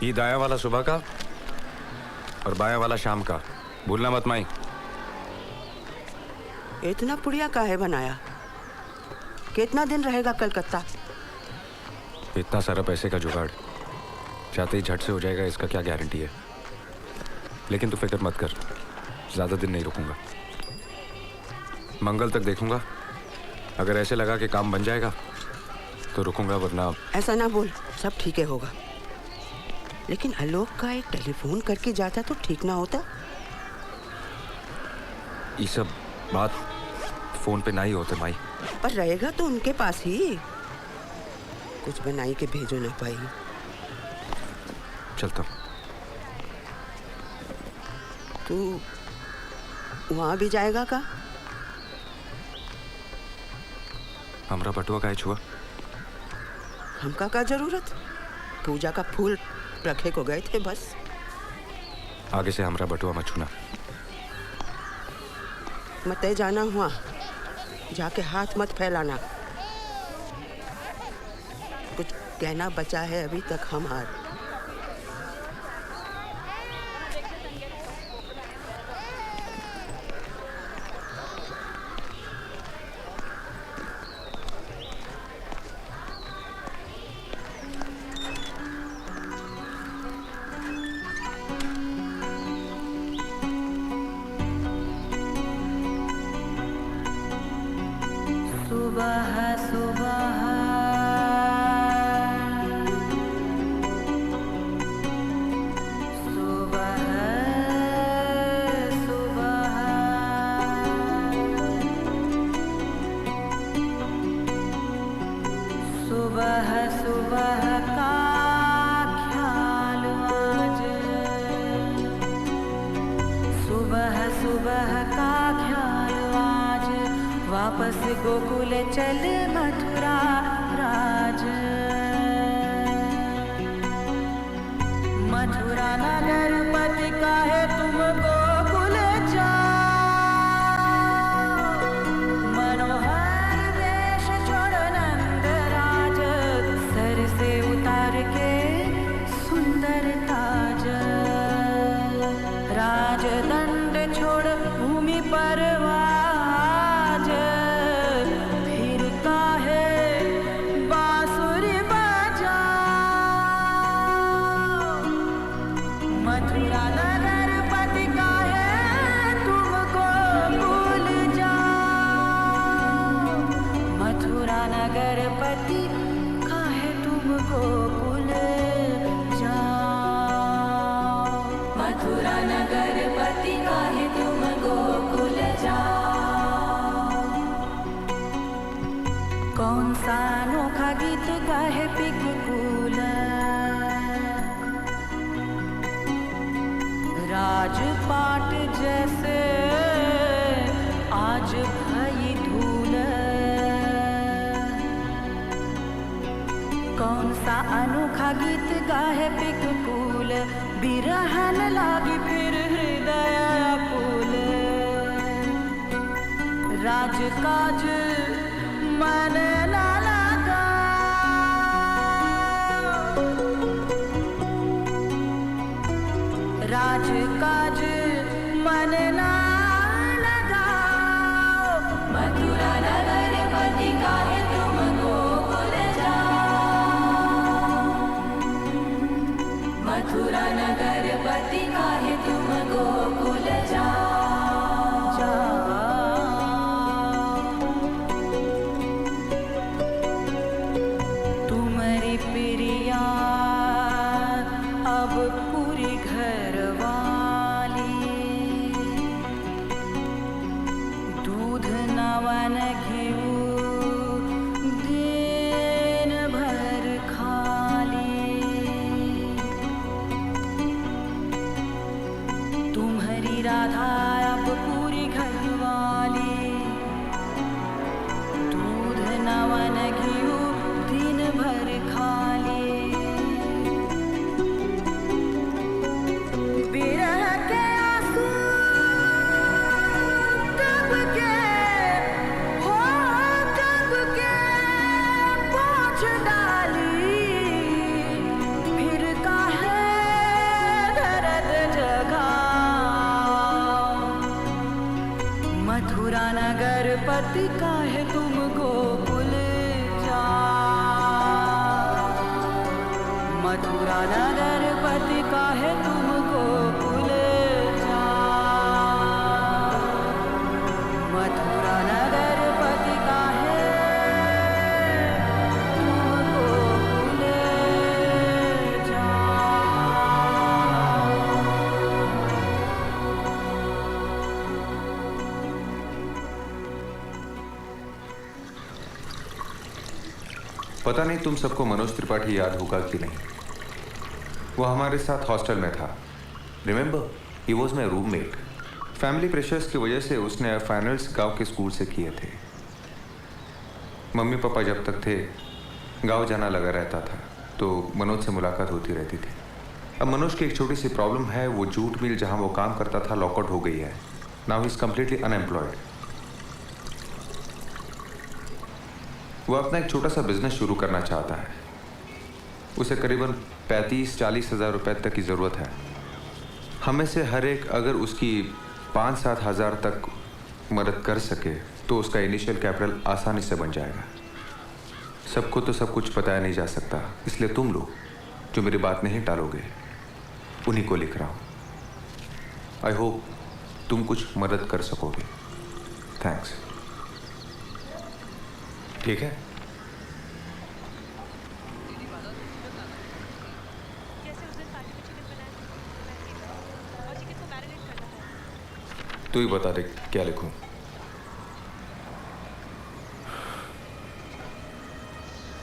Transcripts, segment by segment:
ये दाया वाला सुबह का और बाया वाला शाम का, भूलना मत माई। इतना पुड़िया काहे बनाया? कितना दिन रहेगा कलकत्ता? इतना सारा पैसे का जुगाड़ चाहते ही झट से हो जाएगा, इसका क्या गारंटी है। लेकिन तू फिक्र मत कर, ज्यादा दिन नहीं रुकूंगा। मंगल तक देखूंगा, अगर ऐसे लगा कि काम बन जाएगा तो रुकूंगा, वरना। ऐसा ना बोल, सब ठीक है होगा। लेकिन आलोक का एक टेलीफोन करके जाता तो ठीक ना होता? ये सब बात फोन पे ना ही होते माई। पर रहेगा तो उनके पास ही, कुछ बनाई के भेजो ना पाई। चलता हूँ। तू वहां भी जाएगा का? हमरा बटुआ का छुआ, हमका का जरूरत? पूजा का फूल रखे को गए थे बस। आगे से हमरा बटुआ मत छूना। मत जाना हुआ, जाके हाथ मत फैलाना। कुछ कहना बचा है अभी तक हमार। वापस गोकुल चल मथुरा राज। मथुरा नगर पति काहे तुम गोकुल जाओ। मनोहर वेश छोड़ नंद राज, सर से उतार के सुंदर ताज। राजदंड छोड़ भूमि पर अनोखा गीत गाहे पिकुल। राजपाट जैसे आज भई धूल। कौन सा अनोखा गीत गाहे पिकुल, बिरहन लागी फिर हृदय आकुल। राजकाज मन ना लगा, राजकाज मन ना लगा। मथुरा नगर पति काहे तुम गोकुल जाओ। मथुरा नगर पति काहे तुम गोकुल जाओ। हो मथुरा नगर पति काहे तुम गोकुल जा, मथुरा नगर पति काहे तुम गोकुल जा, मथुरा नगर पति काहे तुम गोकुल जा। पता नहीं तुम सबको मनोज त्रिपाठी याद होगा कि नहीं। वो हमारे साथ हॉस्टल में था। Remember, he was my roommate. Family pressures की वजह से उसने फाइनल्स गांव के स्कूल से किए थे। मम्मी पापा जब तक थे गांव जाना लगा रहता था, तो मनोज से मुलाकात होती रहती थी। अब मनोज की एक छोटी सी प्रॉब्लम है। वो जूट मिल जहां वो काम करता था लॉकआउट हो गई है। Now he is completely unemployed. वो अपना एक छोटा सा बिजनेस शुरू करना चाहता है। उसे करीबन 35-40 हज़ार रुपए तक की ज़रूरत है। हमें से हर एक अगर उसकी 5-7 हज़ार तक मदद कर सके तो उसका इनिशियल कैपिटल आसानी से बन जाएगा। सबको तो सब कुछ बताया नहीं जा सकता, इसलिए तुम लोग जो मेरी बात नहीं टालोगे उन्हीं को लिख रहा हूँ। आई होप तुम कुछ मदद कर सकोगे। थैंक्स। ठीक है। तू ही बता दे क्या लिखूं।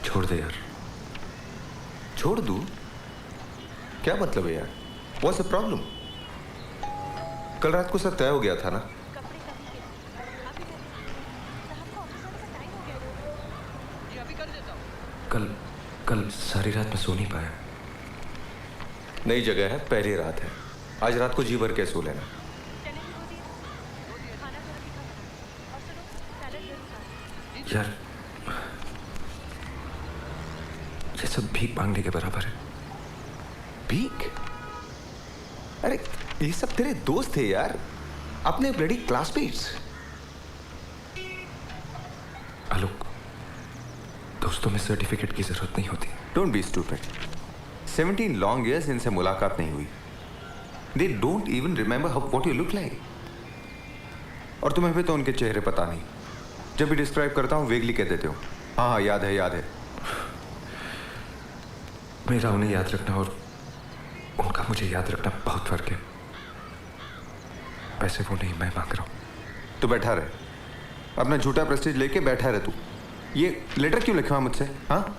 छोड़ दे यार। छोड़ दूं? क्या मतलब है यार? What's the problem? कल रात को सब तय हो गया था ना। कल सारी रात में सो नहीं पाया। नई जगह है, पहली रात है। आज रात को जी भर के सो लेना। यार ये सब भीख मांगने के बराबर है। भीख? अरे ये सब तेरे दोस्त थे यार, अपने ब्लडी क्लासमेट्स। आलोक, दोस्तों में सर्टिफिकेट की जरूरत नहीं होती। Don't be stupid. 17 long years इनसे मुलाकात नहीं हुई। They don't even remember how what you look like. और तुम्हें भी तो उनके चेहरे पता नहीं। जब भी डिस्क्राइब करता हूँ वेगली कह देते हो। हाँ हाँ याद है याद है। मेरा उन्हें याद रखना और उनका मुझे याद रखना बहुत फर्क है। पैसे वो नहीं, मैं मांग रहा हूँ। तो बैठा रहे, अपना झूठा प्रेस्टीज लेके बैठा रहे। तू ये लेटर क्यों लिखवा मुझसे? हाँ,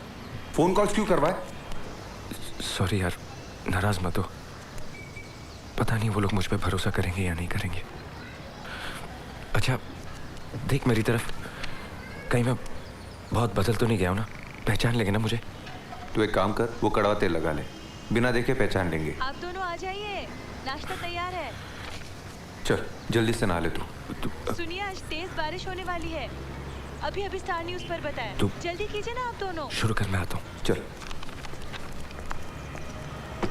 फोन कॉल्स क्यों करवाए? सॉरी यार, नाराज मत हो। पता नहीं वो लोग मुझ पे भरोसा करेंगे या नहीं करेंगे। अच्छा देख मेरी तरफ, कहीं मैं बहुत बदल तो नहीं गया हूँ ना? पहचान लेंगे ना मुझे? तू एक काम कर, वो कड़वा तेल लगा ले, बिना देखे पहचान लेंगे। आप दोनों आ जाइए, नाश्ता तैयार है। चल जल्दी से नहा ले तू। सुनिए, आज तेज बारिश होने वाली है। अभी अभी स्टार न्यूज़ पर बताया। जल्दी कीजिए ना आप दोनों। शुरू कर, मैं आता हूँ। चल।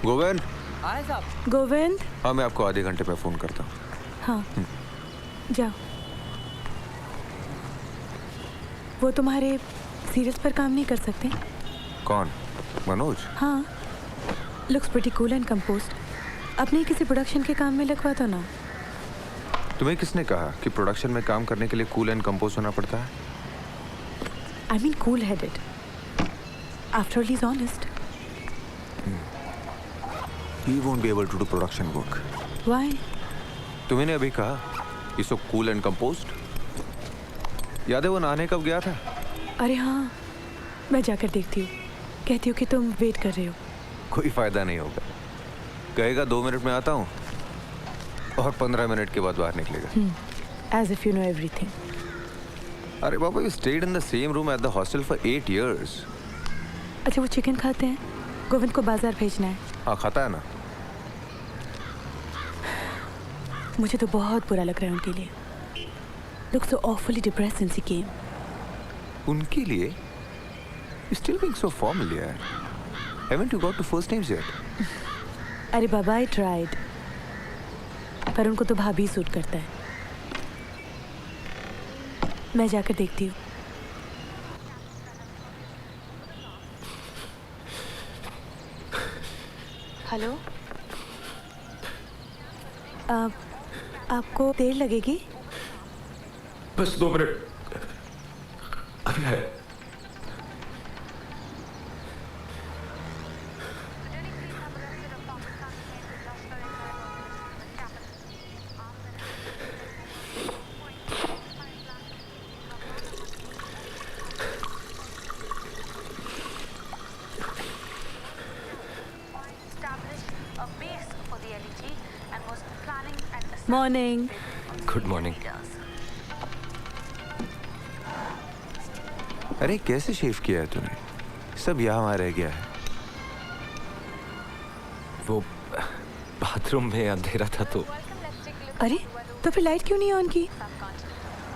गोविंद। आए साहब। गोविंद। हाँ, मैं आपको आधे घंटे में फोन करता हूँ। हाँ जाओ। वो तुम्हारे सीरियस पर काम नहीं कर सकते? कौन? मनोज? हाँ, looks pretty cool and composed. अपने किसी प्रोडक्शन के काम में लगवा दो ना। तुम्हें किसने कहा कि प्रोडक्शन में काम करने के लिए कूल एंड कंपोज होना पड़ता है? I mean cool-headed. After all, he's honest. He won't be able to do production work. Why? तुम्हें अभी कहा ये सब कूल एंड कंपोज्ड। याद है वो नहाने कब गया था? अरे हाँ, मैं जाकर देखती हूँ। कहती हूँ कि तुम वेट कर रहे हो। कोई फायदा नहीं होगा। कहेगा 2 मिनट में आता हूँ और 15 मिनट के बाद बाहर निकलेगा। As if you know everything. अरे बाबा, you stayed in the same room at the hostel for 8 years. अच्छा वो चिकन खाते हैं? गोविंद को बाजार भेजना है। हाँ खाता है ना। मुझे तो बहुत बुरा लग रहा है उनके लिए। Look so awfully depressed since he came. उनके लिए? You still being so formal यार. Haven't you got to first names yet? अरे बाबा, I tried. पर उनको तो भाभी सूट करता है। मैं जाकर देखती हूँ। हेलो, आपको देर लगेगी? बस 2 मिनट, अभी है। मॉर्निंग। Good morning. अरे कैसे शेव किया है तूने? सब यहाँ रह गया है। वो बाथरूम में अंधेरा था तो। अरे तो फिर लाइट क्यों नहीं ऑन की?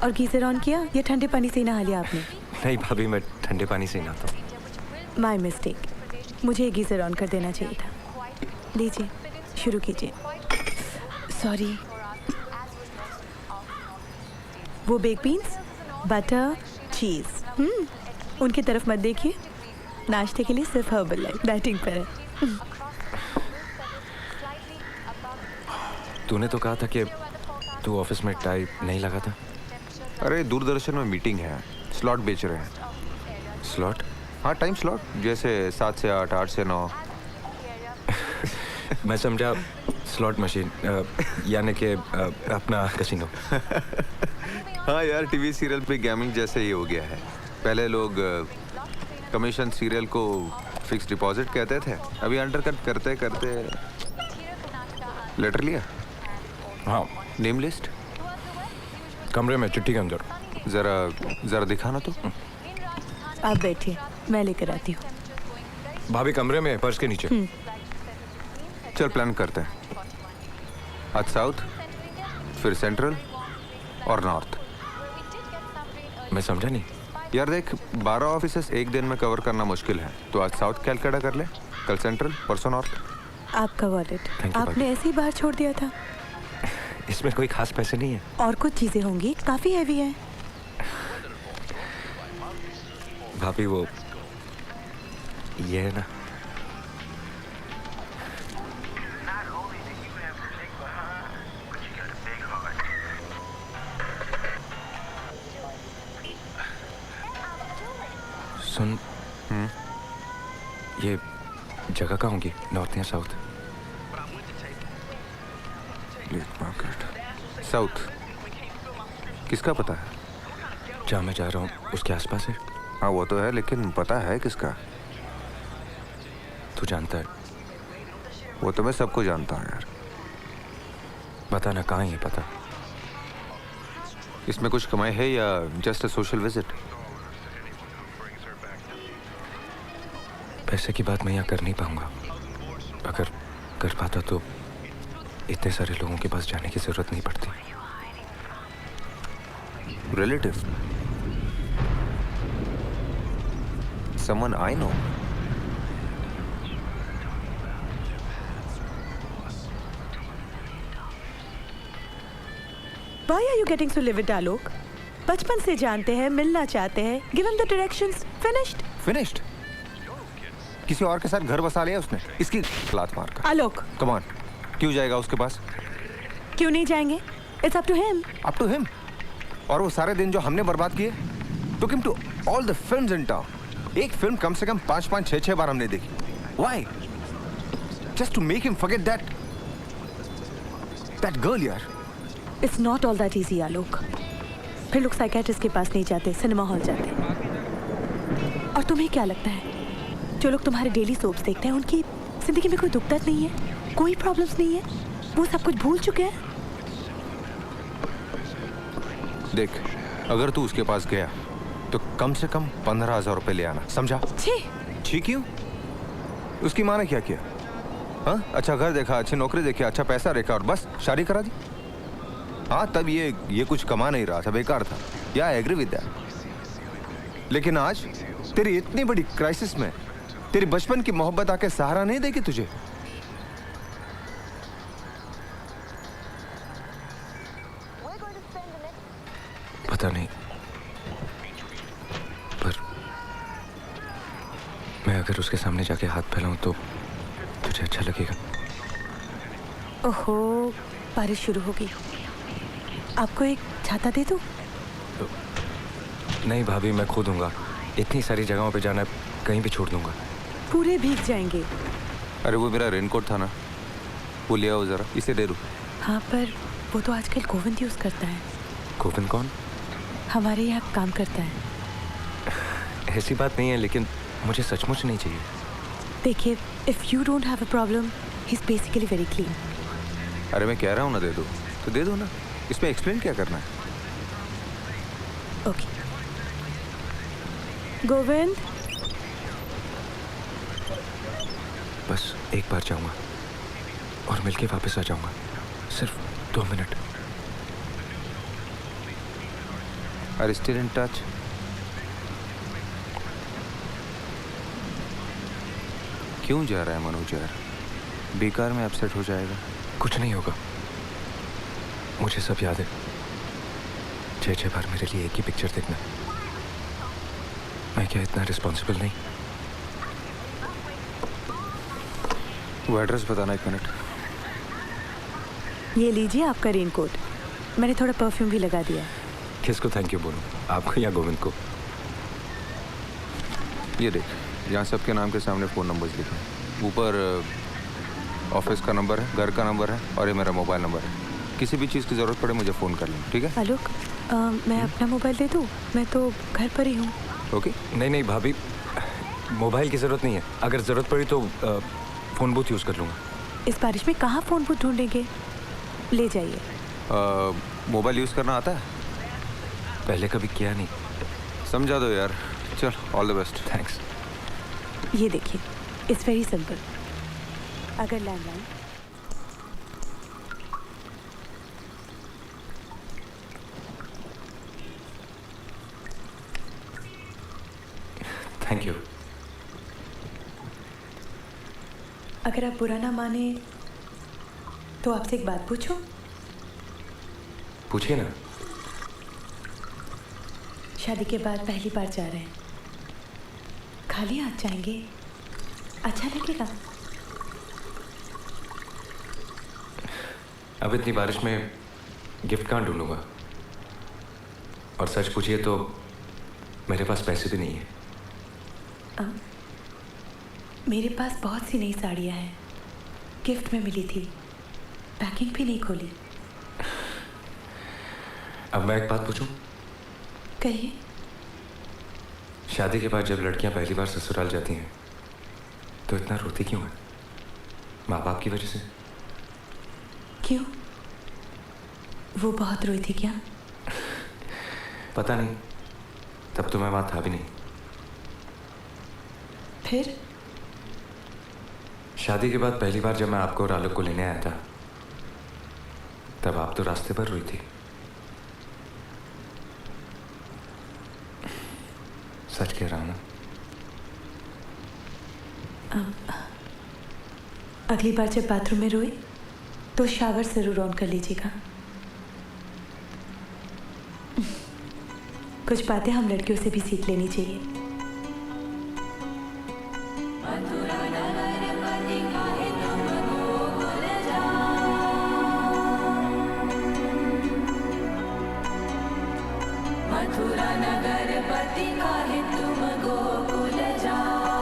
और गीजर ऑन किया या ठंडे पानी से नहा लिया आपने? नहीं भाभी, मैं ठंडे पानी से ही नहाता हूँ। माय मिस्टेक, मुझे गीजर ऑन कर देना चाहिए था। लीजिए, शुरू कीजिए। सॉरी। वो बेक बीन्स, बटर, चीज़, उनकी तरफ मत देखिए। नाश्ते के लिए सिर्फ हर्बल लाइफ, डाइटिंग पर है। तूने तो कहा था कि तू ऑफिस में टाई नहीं लगा था। अरे दूरदर्शन में मीटिंग है, स्लॉट बेच रहे हैं। स्लॉट? हाँ, टाइम स्लॉट, जैसे 7 से 8, 8 से 9। मैं समझा स्लॉट मशीन, यानी कि अपना कसिनो। हाँ यार, टीवी सीरियल पे गेमिंग जैसे ही हो गया है। पहले लोग कमीशन सीरियल को फिक्स डिपॉजिट कहते थे, अभी अंडरकट करते करते। लेटर लिया? हाँ। Name list? कमरे में चिट्ठी के अंदर। जरा दिखाना तो। आप बैठिए, मैं लेकर आती हूँ। भाभी कमरे में, पर्स के नीचे। चल प्लान करते हैं। आज साउथ, फिर सेंट्रल और नॉर्थ। मैं समझा नहीं। यार देख, 12 ऑफिसेस एक दिन में कवर करना मुश्किल है, तो आज साउथ कैलकाटा कर ले, कल सेंट्रल, परसों नॉर्थ। आपका वॉलेट Thank you, आपने ऐसे ही बाहर छोड़ दिया था। इसमें कोई खास पैसे नहीं है। और कुछ चीजें होंगी, काफी हैवी है। भाभी वो ये है ना। सुन, ये जगह कहाँ होगी, नॉर्थ या साउथ? साउथ। किसका पता है? जहाँ मैं जा रहा हूँ उसके आसपास है। हाँ वो तो है, लेकिन पता है किसका? तू जानता है? वो तो मैं सबको जानता हूँ यार। बता ना, कहाँ है ये पता? इसमें कुछ कमाई है या जस्ट अ सोशल विजिट? पैसे की बात मैं यहाँ कर नहीं पाऊंगा। अगर कर पाता तो इतने सारे लोगों के पास जाने की जरूरत नहीं पड़ती। Relative? Someone I know? Why are you getting so livid, आलोक? बचपन से जानते हैं, मिलना चाहते हैं। Give him the directions. Finished. Finished? किसी और के साथ घर बसा लिया उसने, इसकी लात मार कर। आलोक, Come on, क्यों जाएगा उसके पास? क्यों नहीं जाएंगे? It's up to him. Up to him? और वो सारे दिन जो हमने बर्बाद किए, took him to all the films in town. एक फिल्म कम से कम 5-5, 6-6 बार हमने देखी। Why? Just to make him forget that girl यार। It's not all that easy, आलोक। फिर लोग साइकियाट्रिस्ट के पास नहीं जाते, सिनेमा हॉल जाते। और तुम्हें क्या लगता है, जो लोग तुम्हारे डेली सोप्स देखते हैं उनकी जिंदगी में कोई दुख दर्द नहीं है, कोई प्रॉब्लम्स नहीं है, वो सब कुछ भूल चुके हैं? देख, अगर तू उसके पास गया तो कम से कम 15,000 रुपए ले आना, समझा? छी क्यों? उसकी माँ ने क्या किया? हाँ, अच्छा घर देखा, अच्छी नौकरी देखी, अच्छा पैसा देखा और बस शादी करा दी। हाँ, तब ये कुछ कमा नहीं रहा था, बेकार था। या आई एग्री विद दैट। लेकिन आज तेरी इतनी बड़ी क्राइसिस में तेरी बचपन की मोहब्बत आके सहारा नहीं देगी तुझे? पता नहीं, अगर उसके सामने जाके हाथ फैलाऊं तो तुझे अच्छा लगेगा? ओहो, बारिश शुरू हो गई। आपको एक छाता दे दूं? नहीं भाभी, मैं खो दूंगा। इतनी सारी जगहों पे जाना है, कहीं भी छोड़ दूंगा। पूरे भीग जाएंगे। अरे वो मेरा रेनकोट था ना, वो ले आओ ज़रा, इसे दे दो। हाँ, पर वो तो आजकल गोविंद यूज़ करता है। गोविंद कौन? हमारे यहाँ काम करता है। ऐसी बात नहीं है, लेकिन मुझे सचमुच नहीं चाहिए। देखिए, if you don't have a problem, he is basically very clean. अरे मैं कह रहा हूँ ना दे दो, तो दे दो ना, इसमें एक्सप्लेन क्या करना है? ओके। गोविंद, बस एक बार जाऊंगा और मिलके वापस आ जाऊंगा, सिर्फ 2 minute. Are still in touch? क्यों जा रहा है मनोज यार? बेकार में अपसेट हो जाएगा। कुछ नहीं होगा, मुझे सब याद है। 6 बार मेरे लिए एक ही पिक्चर देखना। मैं क्या इतना रिस्पॉन्सिबल नहीं? वो एड्रेस बताना, 1 मिनट। ये लीजिए आपका रेनकोट। मैंने थोड़ा परफ्यूम भी लगा दिया है। किसको थैंक यू बोलूं, आपको या गोविंद को? ये देख, यहाँ सबके नाम के सामने फ़ोन नंबर्स लिखे हैं। ऊपर ऑफिस का नंबर है, घर का नंबर है, और ये मेरा मोबाइल नंबर है। किसी भी चीज़ की ज़रूरत पड़े मुझे फ़ोन कर लें, ठीक है? आलोक, मैं अपना मोबाइल दे दूँ? मैं तो घर पर ही हूँ। ओके। नहीं भाभी, मोबाइल की ज़रूरत नहीं है। अगर ज़रूरत पड़ी तो फ़ोन बूथ यूज़ कर लूँगा। इस बारिश में कहाँ फ़ोन बूथ ढूंढेंगे? ले जाइए। मोबाइल यूज़ करना आता है? पहले कभी किया नहीं। समझा दो यार। चल, ऑल द बेस्ट। थैंक्स। ये देखिए, इट्स वेरी सिंपल। अगर लैंडलाइन थैंक यू। अगर आप बुरा ना माने तो आपसे एक बात पूछूं? पूछिए ना। शादी के बाद पहली बार जा रहे हैं, खाली हाथ जाएंगे, अच्छा लगेगा? अब इतनी बारिश में गिफ्ट कहाँ ढूंढूंगा? और सच पूछिए तो मेरे पास पैसे भी नहीं है। मेरे पास बहुत सी नई साड़ियाँ हैं, गिफ्ट में मिली थी, पैकिंग भी नहीं खोली। अब मैं एक बात पूछूं? कहिए। शादी के बाद जब लड़कियां पहली बार ससुराल जाती हैं तो इतना रोती क्यों है? माँ बाप की वजह से? क्यों? वो बहुत रोई थी क्या? पता नहीं, तब तो मैं वहाँ था भी नहीं। फिर? शादी के बाद पहली बार जब मैं आपको और आलोक को लेने आया था, तब आप तो रास्ते पर रोई थी। सच कह रहा हूँ ना? अगली बार जब बाथरूम में रोए तो शावर जरूर ऑन कर लीजिएगा। कुछ बातें हम लड़कियों से भी सीख लेनी चाहिए। मथुरा नगर पति काहे तुम गोकुल जाओ। मथुरा नगर पति काहे तुम गोकुल जाओ।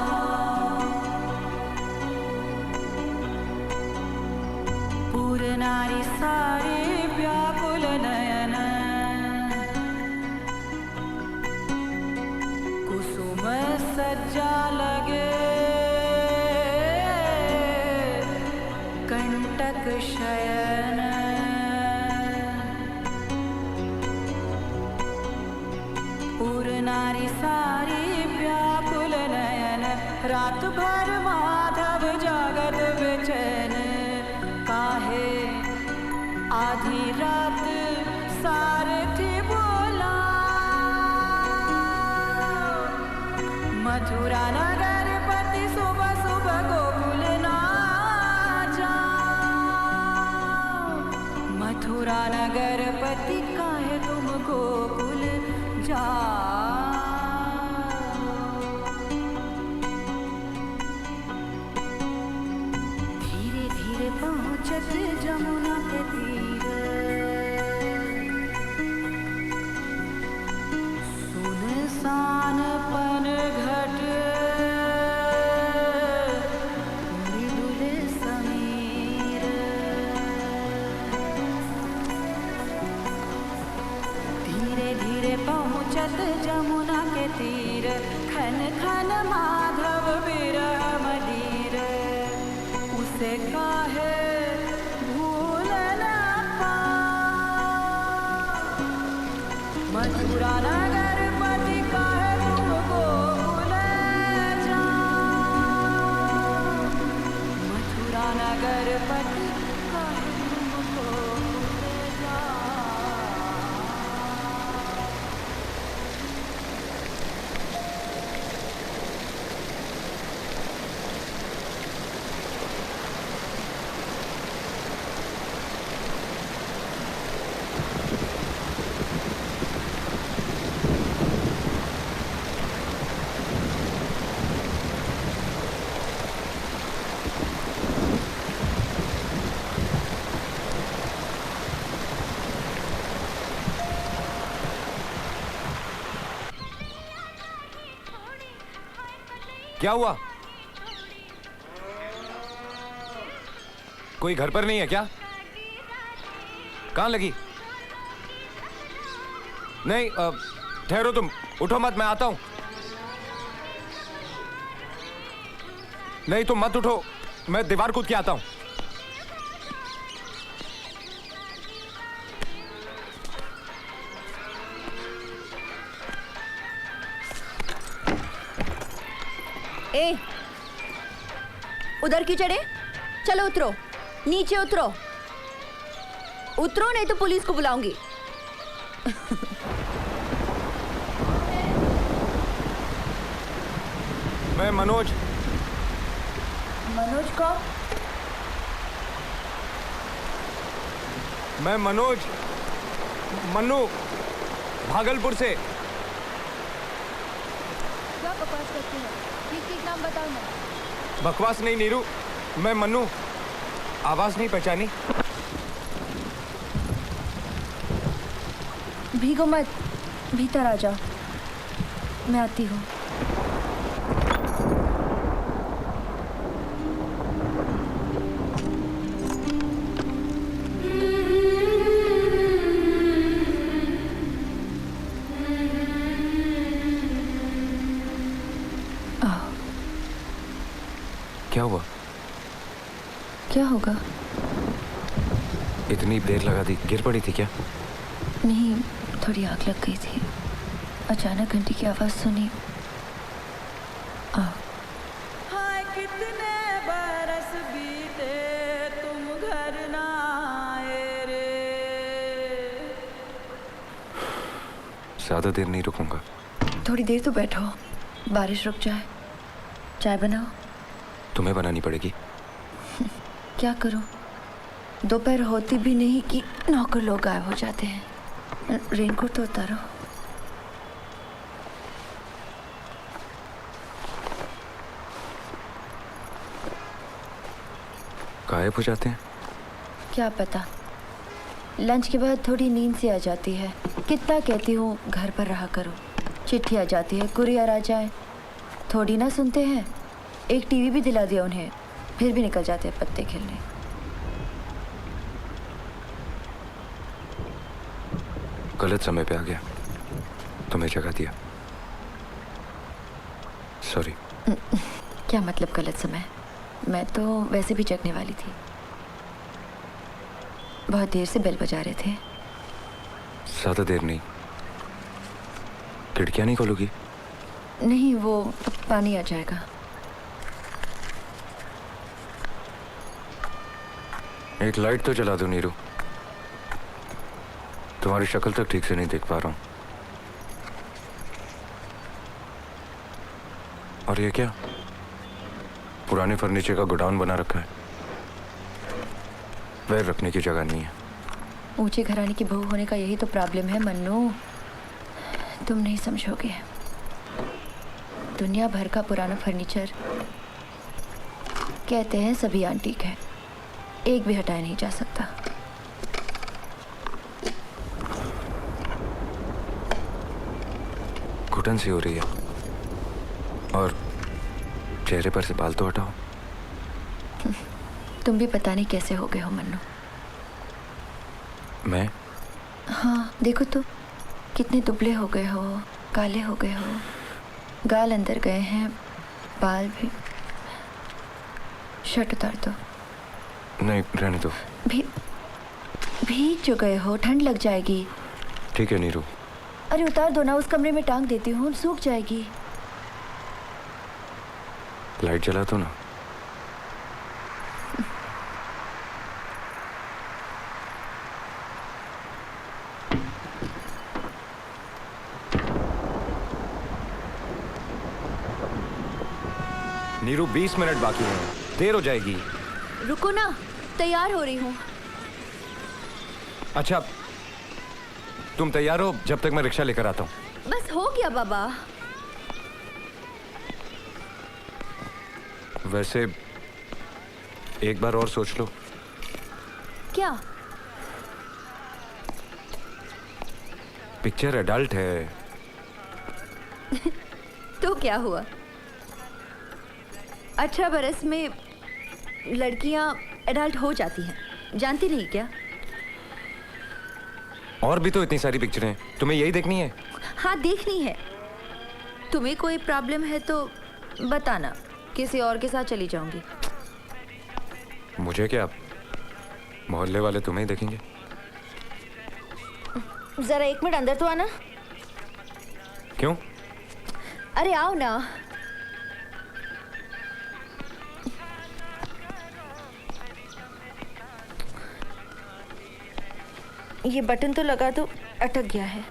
पूर नारी सारे व्याकुल नयन कुसुम सज्जा लगे कंटक शयन। पूर नारी सारी व्याकुल नयन रात भर माधव जागत बेचैन। काहे आधी रात सारथी बोला मथुरा नगर पति सुबह सुबह गोकुल ना जाओ। मथुरा नगर पति काहे तुम गोकुल जाओ। नाचत जमुना के तीर खन खन माधव बिरह मदीर उसे काहे भूल न पाऊं मथुरा नगर पति काहे तुमको भूल जाऊं मथुरा नगर पति काहे तुमको भूल जाऊं। क्या हुआ? कोई घर पर नहीं है क्या? कहाँ लगी? नहीं, ठहरो तुम, उठो मत, मैं आता हूं। नहीं तुम मत उठो, मैं दीवार कूद के आता हूं। ए, उधर क्यों चढ़े? चलो उतरो, नीचे उतरो, उतरो नहीं तो पुलिस को बुलाऊंगी। मैं मनोज। मनोज कौन? मैं मनोज, मन्नू, भागलपुर से। क्या बकवास करती है? किसकी नाम बताओ ना। बकवास नहीं नीरू, मैं मन्नू। आवाज नहीं पहचानी? भीगो मत, भीतर आ जाओ, मैं आती हूँ। क्या हुआ? क्या होगा? इतनी देर लगा दी, गिर पड़ी थी क्या? नहीं, थोड़ी आग लग गई थी। अचानक घंटी की आवाज सुनी। हाय कितने बरस बीते तुम घर ना आए रे। ज्यादा देर नहीं रुकूंगा। थोड़ी देर तो बैठो, बारिश रुक जाए। चाय बनाओ। तुम्हें बनानी पड़ेगी। क्या करूं? दोपहर होती भी नहीं कि नौकर लोग गायब हो जाते हैं। रेनकोट तो उतारो। गायब हो जाते हैं? क्या पता, लंच के बाद थोड़ी नींद से आ जाती है। कितना कहती हूँ घर पर रहा करो। चिट्ठी आ जाती है, कुरियर आ जाए, थोड़ी ना सुनते हैं। एक टीवी भी दिला दिया उन्हें, फिर भी निकल जाते हैं पत्ते खेलने। गलत समय पे आ गया, तुम्हें जगह दिया। सॉरी। क्या मतलब गलत समय? मैं तो वैसे भी जगने वाली थी। बहुत देर से बेल बजा रहे थे। ज्यादा देर नहीं। खिड़कियां नहीं खोलोगी? नहीं, वो पानी आ जाएगा। एक लाइट तो जला दो नीरू, तुम्हारी शक्ल तक ठीक से नहीं देख पा रहा हूं। और ये क्या? पुराने फर्नीचर का गोडाउन बना रखा है। पैर रखने की जगह नहीं है। ऊंचे घराने की बहू होने का यही तो प्रॉब्लम है मन्नू, तुम नहीं समझोगे। दुनिया भर का पुराना फर्नीचर, कहते हैं सभी एंटीक है, एक भी हटाया नहीं जा सकता। घुटन सी हो रही है, और चेहरे पर से बाल तो हटाओ। तुम भी पता नहीं कैसे हो गए हो मन्नू। मैं? हाँ, देखो तो कितने दुबले हो गए हो, काले हो गए हो, गाल अंदर गए हैं, बाल भी। शर्ट उतार दो। नहीं, रहने दो। भीग जो गए हो, ठंड लग जाएगी। ठीक है नीरू। अरे उतार दो ना, उस कमरे में टांग देती हूँ, सूख जाएगी। लाइट जला दो ना। नीरू 20 मिनट बाकी हैं, देर हो जाएगी। रुको ना, तैयार हो रही हूँ। अच्छा, तुम तैयार हो जब तक मैं रिक्शा लेकर आता हूँ। बस हो गया बाबा। वैसे एक बार और सोच लो। क्या? पिक्चर एडल्ट है। तो क्या हुआ? 18 बरस में लड़कियां एडल्ट हो जाती हैं, जानती नहीं क्या? और भी तो इतनी सारी पिक्चरें हैं, तुम्हें यही देखनी है? हाँ, देखनी है। तुम्हें कोई प्रॉब्लम है तो बताना, किसी और के साथ चली जाऊंगी। मुझे क्या, मोहल्ले वाले तुम्हें ही देखेंगे। जरा 1 मिनट अंदर तो आना। क्यों? अरे आओ ना। ये बटन तो लगा दो, अटक गया है।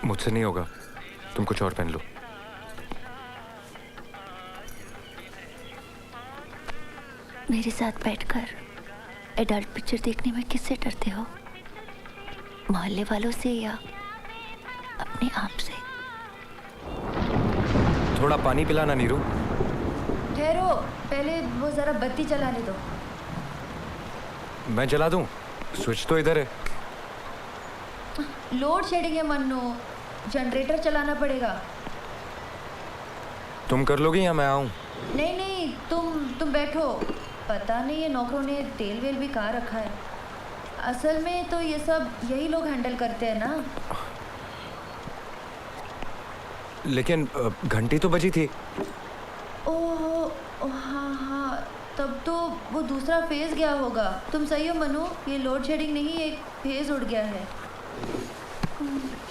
मुझसे नहीं होगा, तुम कुछ और पहन लो। मेरे साथ बैठकर एडल्ट पिक्चर देखने में किससे डरते हो? मोहल्ले वालों से या अपने आप से? थोड़ा पानी पिलाना नीरू। ठहरो, पहले वो जरा बत्ती जलाने दो। मैं जला दूं? स्विच तो इधर है। लोड शेडिंग है मन्नू, जनरेटर चलाना पड़ेगा। तुम कर लोगी या मैं आऊं? नहीं नहीं, तुम बैठो। पता नहीं ये नौकरों ने तेल वेल भी कहाँ रखा है। असल में तो ये सब यही लोग हैंडल करते हैं ना। लेकिन घंटी तो बजी थी। ओह हाँ हाँ, तब तो वो दूसरा फेज गया होगा। तुम सही हो मनु, ये लोड शेडिंग नहीं, एक फेज उड़ गया है।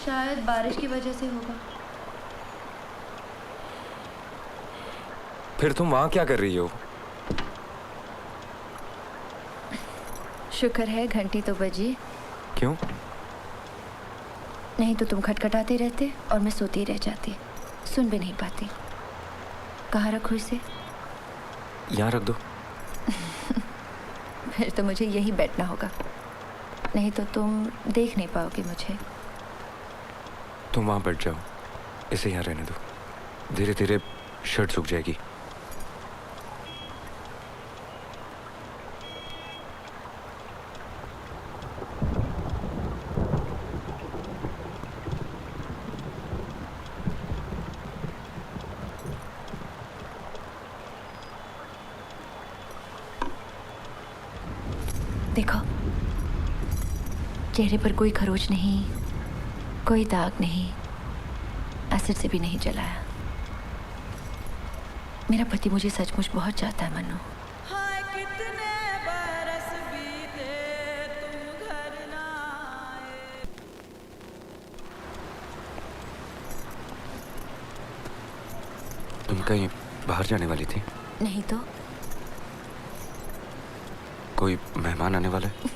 शायद बारिश की वजह से होगा। फिर तुम वहां क्या कर रही हो? शुक्र है घंटी तो बजी। क्यों? नहीं तो तुम खटखटाते रहते और मैं सोती रह जाती, सुन भी नहीं पाती। कहाँ रखूँ इसे? यहाँ रख दो। फिर तो मुझे यहीं बैठना होगा, नहीं तो तुम देख नहीं पाओगे मुझे। तुम वहां बैठ जाओ, इसे यहाँ रहने दो। धीरे धीरे शर्ट सूख जाएगी। देखो, चेहरे पर कोई खरोच नहीं, कोई दाग नहीं, एसिड से भी नहीं जलाया। मेरा पति मुझे सचमुच बहुत चाहता है मन्नू। हाय कितने बरस बीते तुम घर ना आए। तुम कहीं बाहर जाने वाली थी? नहीं तो। कोई मेहमान आने वाला है?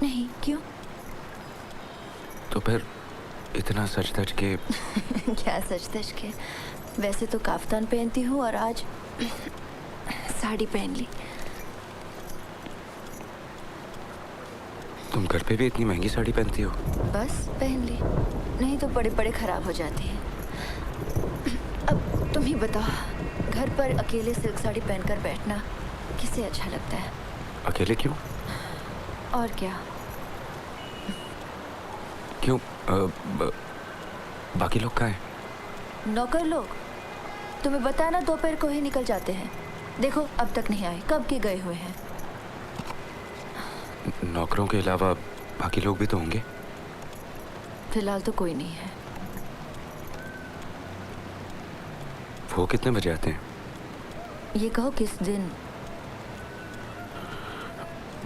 नहीं, क्यों? तो फिर इतना सच धज के? क्या सच धज के? वैसे तो काफ्तान पहनती हूँ और आज साड़ी पहन ली। तुम घर पे भी इतनी महंगी साड़ी पहनती हो? बस पहन ली, नहीं तो बड़े बड़े खराब हो जाती हैं। अब तुम ही बताओ, घर पर अकेले सिल्क साड़ी पहनकर बैठना किसे अच्छा लगता है? अकेले क्यों? और क्या? क्यों? बाकी लोग कहाँ हैं? नौकर लोग तुम्हें बताया ना, दोपहर को ही निकल जाते हैं। देखो अब तक नहीं आए, कब के गए हुए हैं। नौकरों के अलावा बाकी लोग भी तो होंगे। फिलहाल तो कोई नहीं है। वो कितने बजे आते हैं? ये कहो किस दिन?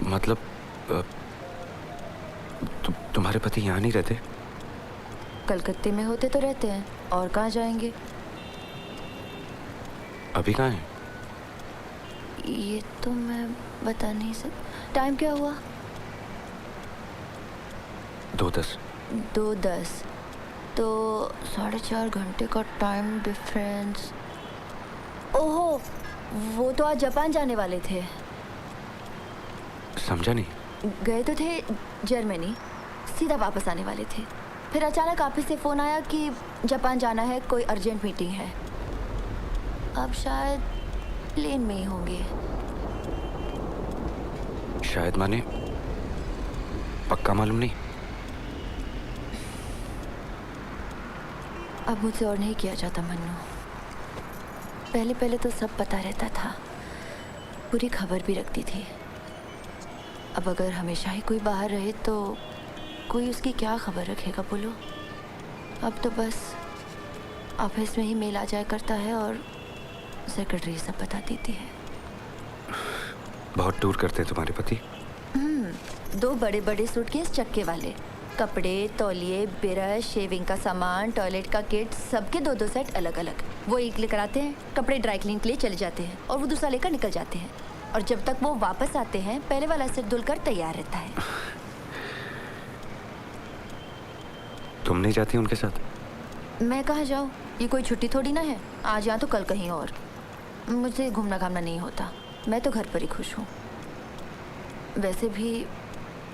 मतलब तुम्हारे पति यहाँ नहीं रहते? कलकत्ते में होते तो रहते हैं, और कहाँ जाएंगे। अभी कहाँ हैं? ये तो मैं बता नहीं सकता। टाइम क्या हुआ? 2:10। 2:10 तो 4.5 घंटे का टाइम डिफरेंस। ओहो, वो तो आज जापान जाने वाले थे। समझा नहीं। गए तो थे जर्मनी, सीधा वापस आने वाले थे। फिर अचानक ऑफिस से फ़ोन आया कि जापान जाना है, कोई अर्जेंट मीटिंग है। अब शायद प्लेन में ही होंगे। शायद माने पक्का मालूम नहीं। अब मुझसे और नहीं किया जाता मन्नू। पहले पहले तो सब पता रहता था, पूरी खबर भी रखती थी। अब अगर हमेशा ही कोई बाहर रहे तो कोई उसकी क्या खबर रखेगा बोलो। अब तो बस ऑफिस में ही मेल आ जाया करता है और सेक्रेटरी सब बता देती है। बहुत टूर करते हैं तुम्हारे पति? 2 बड़े बड़े सूटकेस चक्के वाले, कपड़े, तौलिए, ब्रश, शेविंग का सामान, टॉयलेट का किट, सबके 2-2 सेट अलग अलग। वो एक लेकर आते हैं, कपड़े ड्राई क्लीन के लिए चले जाते हैं और वो दूसरा लेकर निकल जाते हैं। और जब तक वो वापस आते हैं पहले वाला सिर धुलकर तैयार रहता है। तुम नहीं जाती उनके साथ? मैं कहाँ जाऊँ, ये कोई छुट्टी थोड़ी ना है। आज यहाँ तो कल कहीं और। मुझे घूमना घामना नहीं होता, मैं तो घर पर ही खुश हूँ। वैसे भी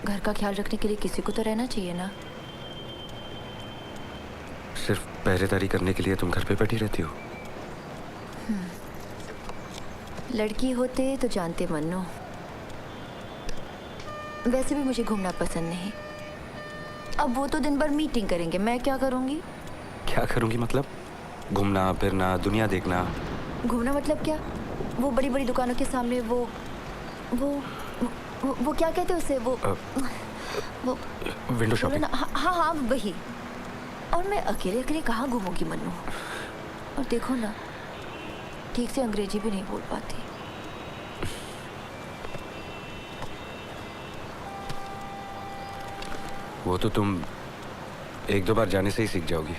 घर का ख्याल रखने के लिए किसी को तो रहना चाहिए ना। सिर्फ पहरेदारी करने के लिए तुम घर पे बैठी रहती हो? लड़की होते तो जानते मन्नू। वैसे भी मुझे घूमना पसंद नहीं। अब वो तो दिन भर मीटिंग करेंगे, मैं क्या करूँगी? क्या करूँगी मतलब? घूमना फिरना, दुनिया देखना। घूमना मतलब क्या? वो बड़ी बड़ी दुकानों के सामने वो क्या कहते हैं उसे, वो विंडो शॉपिंग। हाँ हाँ वही। और मैं अकेले अकेले कहाँ घूमूंगी मन्नू? और देखो ना, ठीक से अंग्रेजी भी नहीं बोल पाती। वो तो तुम 1-2 बार जाने से ही सीख जाओगी।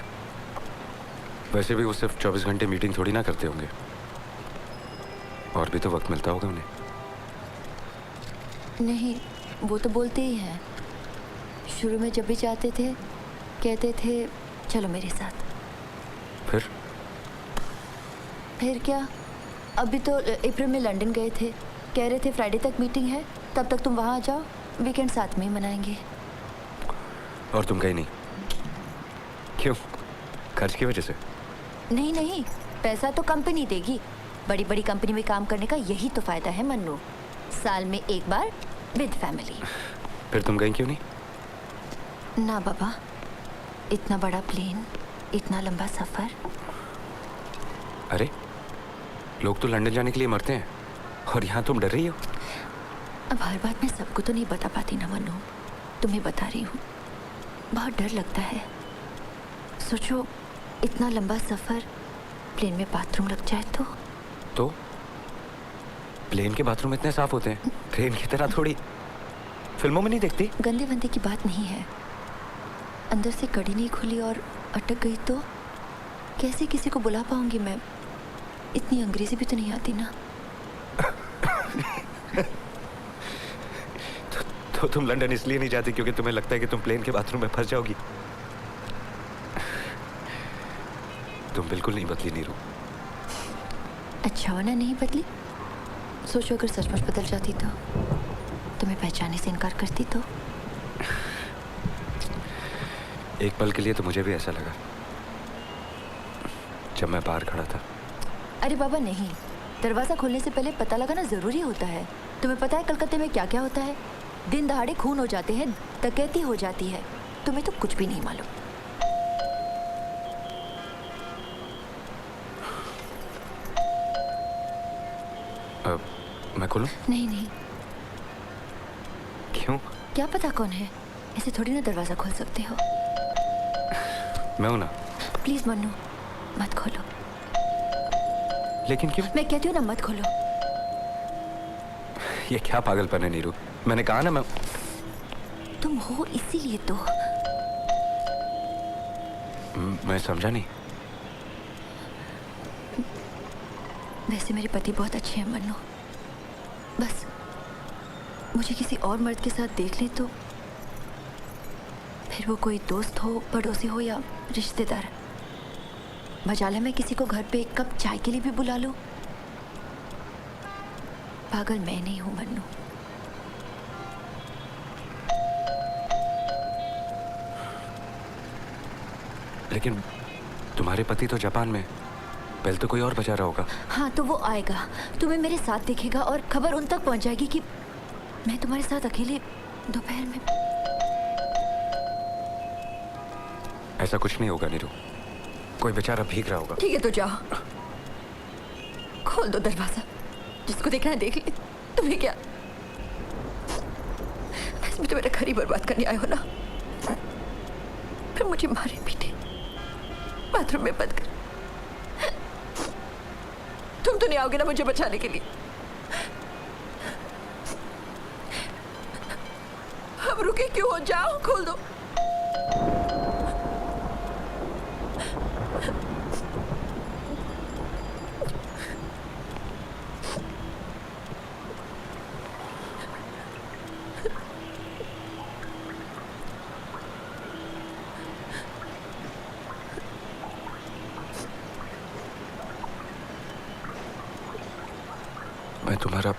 वैसे भी वो सिर्फ 24 घंटे मीटिंग थोड़ी ना करते होंगे, और भी तो वक्त मिलता होगा उन्हें। नहीं, वो तो बोलते ही हैं। शुरू में जब भी जाते थे कहते थे चलो मेरे साथ। फिर क्या? अभी तो अप्रैल में लंदन गए थे, कह रहे थे फ्राइडे तक मीटिंग है, तब तक तुम वहाँ आ जाओ, वीकेंड साथ में ही मनाएंगे। और तुम गई नहीं? क्यों? खर्च की वजह से? नहीं नहीं, पैसा तो कंपनी देगी। बड़ी बड़ी कंपनी में काम करने का यही तो फायदा है मन्नू, साल में एक बार विद फैमिली। फिर तुम गई क्यों नहीं? ना बाबा, इतना बड़ा प्लेन, इतना लंबा सफर। अरे लोग तो लंदन जाने के लिए मरते हैं, और यहाँ तुम डर रही हो? अब हर बात मैं सबको तो नहीं बता पाती ना मन्नू, तुम्हें बता रही हूँ। बहुत डर लगता है। सोचो, इतना लंबा सफर, प्लेन में बाथरूम लग जाए तो प्लेन के बाथरूम इतने साफ होते हैं, ट्रेन की तरह थोड़ी। फिल्मों में नहीं देखती? गंदे वंदे की बात नहीं है, अंदर से कड़ी नहीं खुली और अटक गई तो कैसे किसी को बुला पाऊंगी मैं? इतनी अंग्रेजी भी तो नहीं आती ना। तो तुम लंदन इसलिए नहीं जाती क्योंकि तुम्हें लगता है कि तुम प्लेन के बाथरूम में फंस जाओगी? तुम बिल्कुल नहीं बदली नीरू। अच्छा होना नहीं बदली। सोचो अगर सचमुच बदल जाती तो, तुम्हें पहचानने से इनकार करती तो। एक पल के लिए तो मुझे भी ऐसा लगा जब मैं बाहर खड़ा था। अरे बाबा नहीं, दरवाज़ा खोलने से पहले पता लगाना ज़रूरी होता है। तुम्हें पता है कलकत्ते में क्या क्या होता है? दिन दहाड़े खून हो जाते हैं, डकैती हो जाती है। तुम्हें तो कुछ भी नहीं मालूम। मैं खोलूं? नहीं नहीं, क्यों? क्या पता कौन है, ऐसे थोड़ी ना दरवाजा खोल सकते हो। मैं हूं ना। प्लीज मन्नू, मत खोलो। लेकिन क्यों? मैं कहती हूँ ना, मत खोलो। ये क्या पागलपन है नीरू? मैंने कहा ना मैं। तुम हो इसीलिए तो। मैं समझा नहीं। वैसे मेरे पति बहुत अच्छे हैं मन्नू, बस मुझे किसी और मर्द के साथ देख ले तो फिर वो कोई दोस्त हो, पड़ोसी हो या रिश्तेदार, मजाल है मैं किसी को घर पे एक कप चाय के लिए भी बुला लूं। पागल मैं नहीं हूं मन्नू। लेकिन तुम्हारे पति तो जापान में, पहले तो कोई और बचा रहा होगा। हाँ तो वो आएगा, तुम्हें मेरे साथ देखेगा और खबर उन तक पहुंच जाएगी कि मैं तुम्हारे साथ अकेले दोपहर में। ऐसा कुछ नहीं होगा नीरू, कोई बेचारा भीग रहा होगा। ठीक है तो जाओ, खोल दो दरवाजा, जिसको देखना है देख ले। तुम्हें क्या, इसमें तो मेरा घर ही बर्बाद करने आए हो ना, फिर मुझे मारे पीटे, बाथरूम में बंद कर। तुम तो नहीं आओगे ना मुझे बचाने के लिए? अब रुके क्यों हो, जाओ खोल दो। मैं तुम्हारा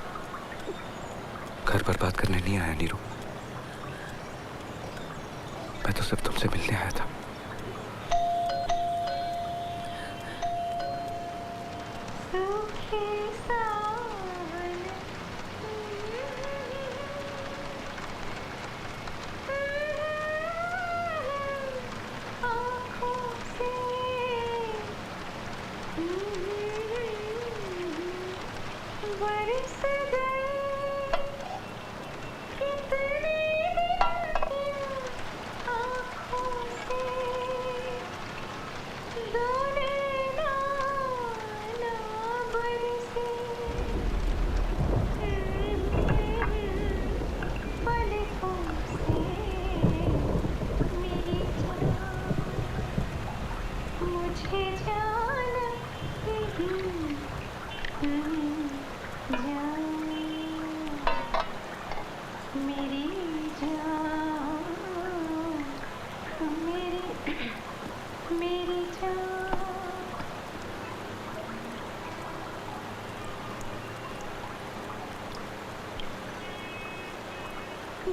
घर बर्बाद करने नहीं आया नीरू, मैं तो सिर्फ तुमसे मिलने आया था।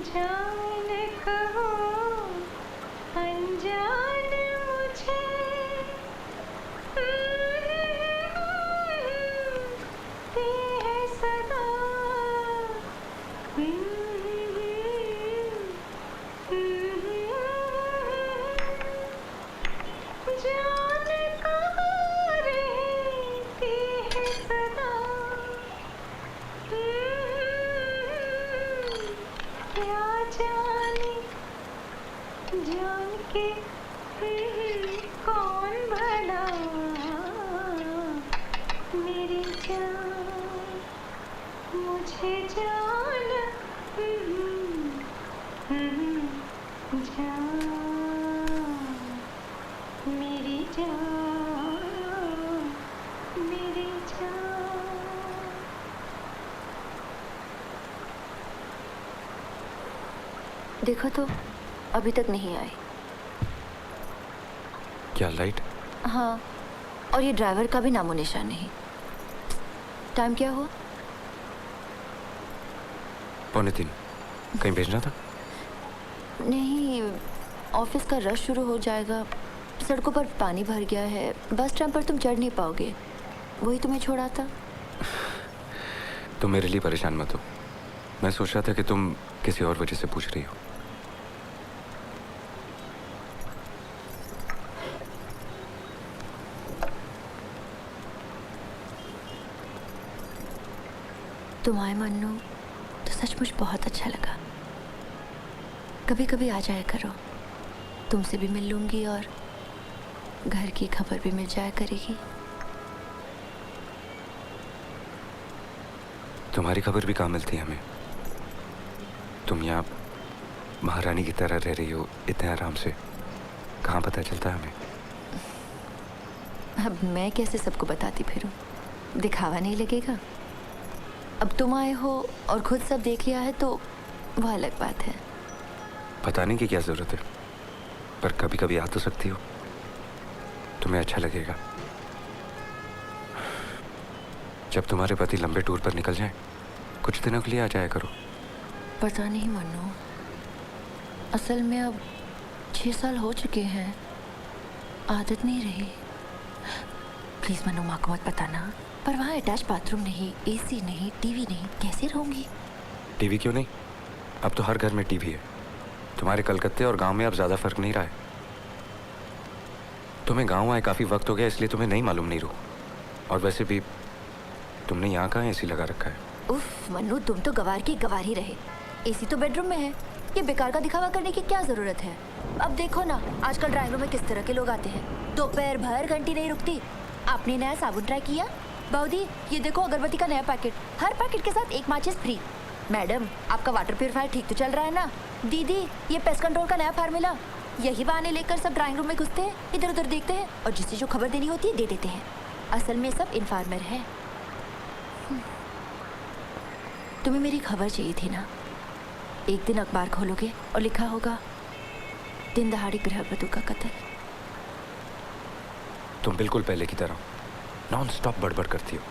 जान कहो अनजान मुझे ती है सदा। जान कहाँ रहती है सदा, क्या जाने जान के कौन भला मेरी जान मुझे जान जान मेरी जान मेरी जान। देखो तो अभी तक नहीं आए। क्या लाइट? हाँ, और ये ड्राइवर का भी नामो निशान नहीं। टाइम क्या हुआ? 2:45। कहीं भेजना था? नहीं, ऑफिस का रश शुरू हो जाएगा, सड़कों पर पानी भर गया है, बस टाइम पर तुम चढ़ नहीं पाओगे, वही तुम्हें छोड़ा था। तुम मेरे लिए परेशान मत हो, मैं सोच रहा था कि तुम किसी और वजह से पूछ रही हो। तुम आए मन्नू तो सचमुच बहुत अच्छा लगा। कभी कभी आ जाया करो, तुमसे भी मिल लूंगी और घर की खबर भी मिल जाया करेगी। तुम्हारी खबर भी कहाँ मिलती है हमें? तुम यहाँ महारानी की तरह रह रही हो इतने आराम से, कहाँ पता चलता है हमें? अब मैं कैसे सबको बताती फिरूं? दिखावा नहीं लगेगा। अब तुम आए हो और खुद सब देख लिया है तो वो अलग बात है। बताने की क्या जरूरत है, पर कभी कभी आ तो सकती हो, तुम्हें अच्छा लगेगा। जब तुम्हारे पति लंबे टूर पर निकल जाएं, कुछ दिनों के लिए आ जाया करो। पता नहीं मन्नू, असल में अब 6 साल हो चुके हैं, आदत नहीं रही। प्लीज मन्नू, माँ को मत बताना। पर वहाँ अटैच बाथरूम नहीं, एसी नहीं, टीवी नहीं, कैसे रहूंगी? टीवी क्यों नहीं? अब तो हर घर में टीवी है। तुम्हारे कलकत्ते और गांव में अब ज़्यादा फर्क नहीं रहा है। तुम्हें गांव आए काफ़ी वक्त हो गया, इसलिए तुम्हें नहीं मालूम नहीं रू। और वैसे भी तुमने यहाँ कहाँ एसी लगा रखा है? उफ मन्नू, तुम तो गवार की गवार ही रहे। एसी तो बेडरूम में है, ये बेकार का दिखावा करने की क्या जरूरत है? अब देखो ना, आजकल ड्राइंग रूम में किस तरह के लोग आते हैं। दोपहर भर घंटी नहीं रुकती। आपने नया साबुन ट्राई किया? बाऊदी, ये देखो अगरबत्ती का नया पैकेट, हर पैकेट के साथ एक माचिस फ्री। मैडम, आपका वाटर प्यूरिफायर ठीक तो चल रहा है ना? दीदी, ये पेस्ट कंट्रोल का नया फार्मूला। यही बहाने लेकर सब ड्राइंग रूम में घुसते हैं, इधर उधर देखते हैं और जिसे जो खबर देनी होती है दे देते हैं। असल में सब इन्फॉर्मर है। तुम्हें मेरी खबर चाहिए थी ना? एक दिन अखबार खोलोगे और लिखा होगा दिन दहाड़ी गृहवधू का कत्ल। तुम बिल्कुल पहले की तरह नॉन स्टॉप बड़बड़ करती हो।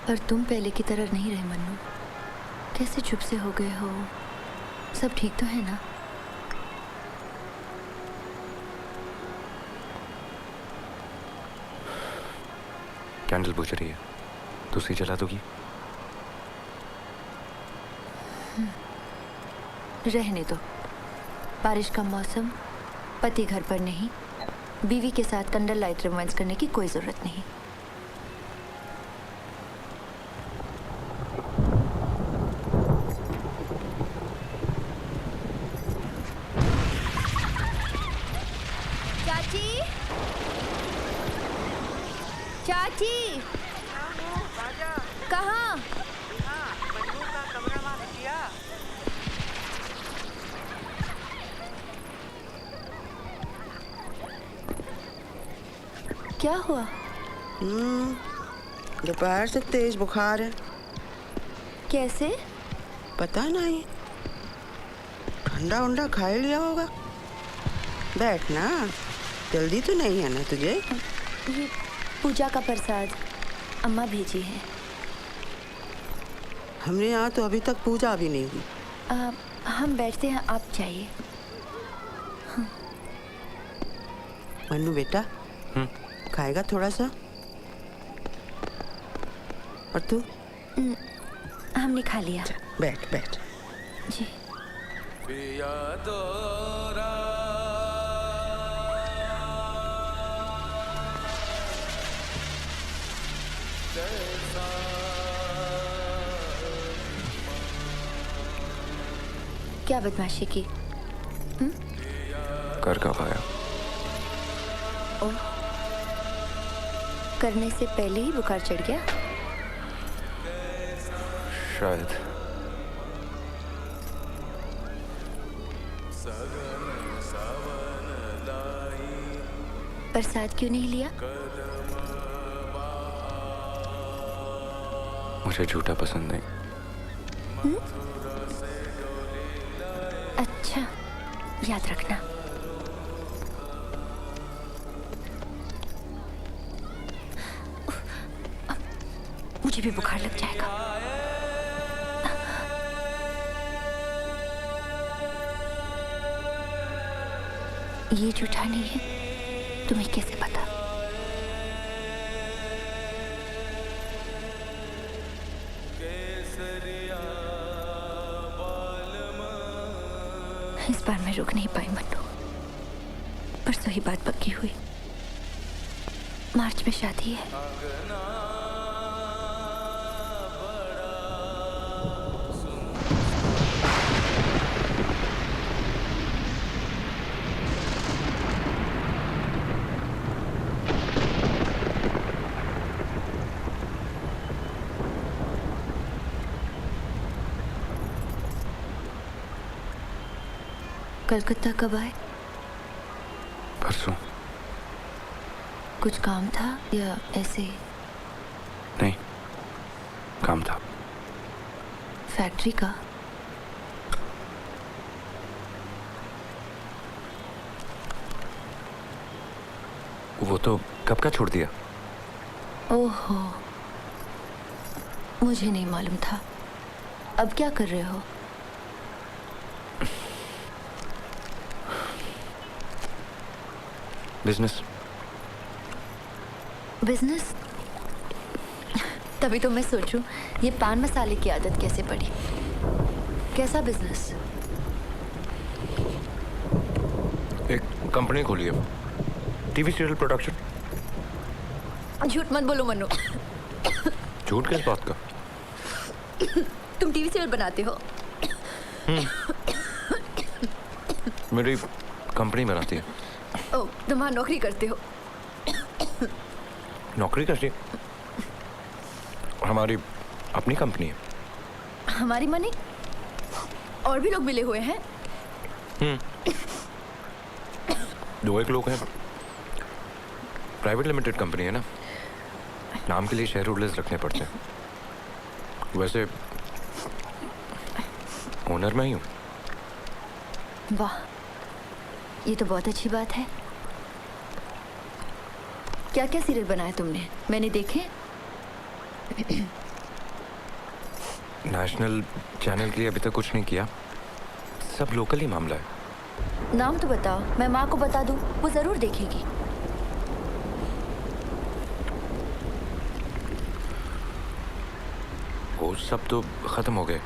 पर तुम पहले की तरह नहीं रहे मन्नू। कैसे चुप से हो गए हो? सब ठीक तो है ना? कैंडल बुझ रही है, दूसरी जला दोगी? रहने दो। बारिश का मौसम, पति घर पर नहीं, बीवी के साथ कैंडल लाइट रोमांस करने की कोई जरूरत नहीं। चाची, चाची, कहाँ? क्या हुआ? दोपहर से तेज बुखार है। कैसे? पता नहीं, ठंडा उंडा खा ही लिया होगा। बैठना, जल्दी तो नहीं है ना तुझे? ये पूजा का प्रसाद अम्मा भेजी है। हमने यहाँ तो अभी तक पूजा भी नहीं हुई। हम बैठते हैं, आप जाइए। मन्नू बेटा, खाएगा थोड़ा सा? और तू? हमने खा लिया। बैठ बैठ। जी। क्या बदमाशी की? कर कब आया? ओह, करने से पहले ही बुखार चढ़ गया? शायद। प्रसाद क्यों नहीं लिया? मुझे झूठा पसंद नहीं। अच्छा, याद रखना। मुझे भी बुखार लग जाएगा। ये झूठा नहीं है, तुम्हें कैसे पता? इस बार मैं रुक नहीं पाई मन्नू, परसों ही बात पक्की हुई। मार्च में शादी है। कलकत्ता कब आए? परसों। कुछ काम था या ऐसे? नहीं, काम था। फैक्ट्री का? वो तो कब का छोड़ दिया। ओहो, मुझे नहीं मालूम था। अब क्या कर रहे हो? बिजनेस। बिजनेस? तभी तो मैं सोचूं ये पान मसाले की आदत कैसे पड़ी। कैसा बिजनेस? एक कंपनी खोली है, टीवी सीरियल प्रोडक्शन। झूठ मत बोलो मनु। झूठ किस बात का? तुम टीवी सीरियल बनाते हो? मेरी कंपनी बनाती है। ओ, तुम वहाँ नौकरी करते हो? नौकरी करती है, हमारी अपनी कंपनी है। हमारी मनी? और भी लोग मिले हुए हैं? दो एक लोग हैं। प्राइवेट लिमिटेड कंपनी है ना, नाम के लिए शेयर होल्डर्स रखने पड़ते हैं। वैसे ओनर मैं ही हूँ। वाह, ये तो बहुत अच्छी बात है। क्या क्या सीरियल बनाए तुमने? मैंने देखे। नेशनल चैनल के लिए अभी तक कुछ नहीं किया, सब लोकल ही मामला है। नाम तो बताओ, मैं माँ को बता दूँ, वो जरूर देखेगी। वो सब तो खत्म हो गए।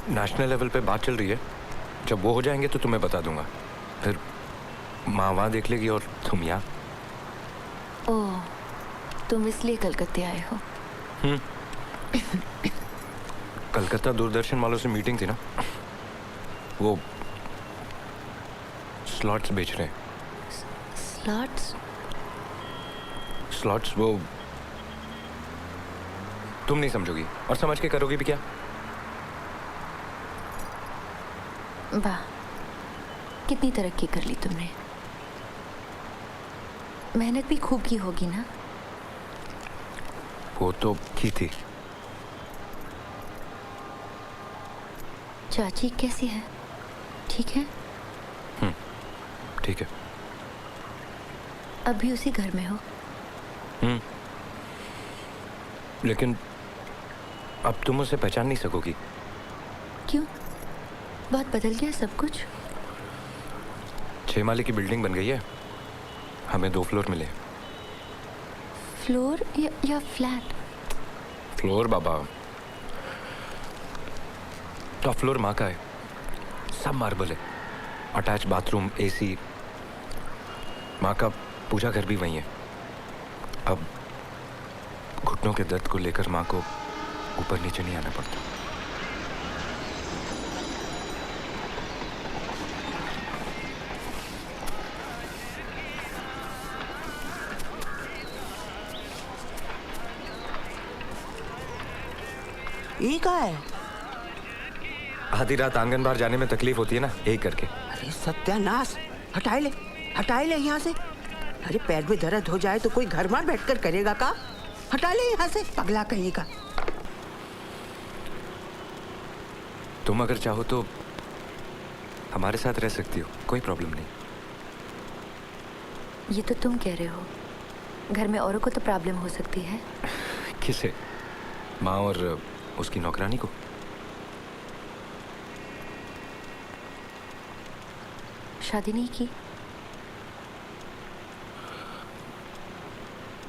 नेशनल लेवल पे बात चल रही है, जब वो हो जाएंगे तो तुम्हें बता दूंगा। फिर माँ वहाँ देख लेगी और तुम यहाँ। ओह, तुम इसलिए कलकत्ते आए हो? कलकत्ता दूरदर्शन वालों से मीटिंग थी ना, वो स्लॉट्स बेच रहे हैं। स्लॉट्स? स्लॉट्स वो तुम नहीं समझोगी, और समझ के करोगी भी क्या। वाह, कितनी तरक्की कर ली तुमने। मेहनत भी खूब की होगी ना? वो तो की थी। चाची कैसी है? ठीक है? ठीक है। अभी उसी घर में हो? लेकिन अब तुम उसे पहचान नहीं सकोगी। क्यों? बहुत बदल गया सब कुछ। 6 माले की बिल्डिंग बन गई है, हमें 2 फ्लोर मिले। फ्लोर या फ्लैट? फ्लोर बाबा, टॉप फ्लोर माँ का है, सब मार्बल है, अटैच बाथरूम, एसी। माँ का पूजा घर भी वहीं है। अब घुटनों के दर्द को लेकर माँ को ऊपर नीचे नहीं आना पड़ता। ये क्या है? आधी रात आंगन बाहर जाने में तकलीफ होती है ना, यही करके। अरे सत्यानाश, हटाए ले यहाँ से। अरे पैर में दर्द हो जाए तो कोई घर में बैठकर करेगा का? हटा ले यहाँ से, पगला कहीं का। तुम अगर चाहो तो हमारे साथ रह सकती हो, कोई प्रॉब्लम नहीं। ये तो तुम कह रहे हो, घर में औरों को तो प्रॉब्लम हो सकती है। किसे? माँ और उसकी नौकरानी को। शादी नहीं की?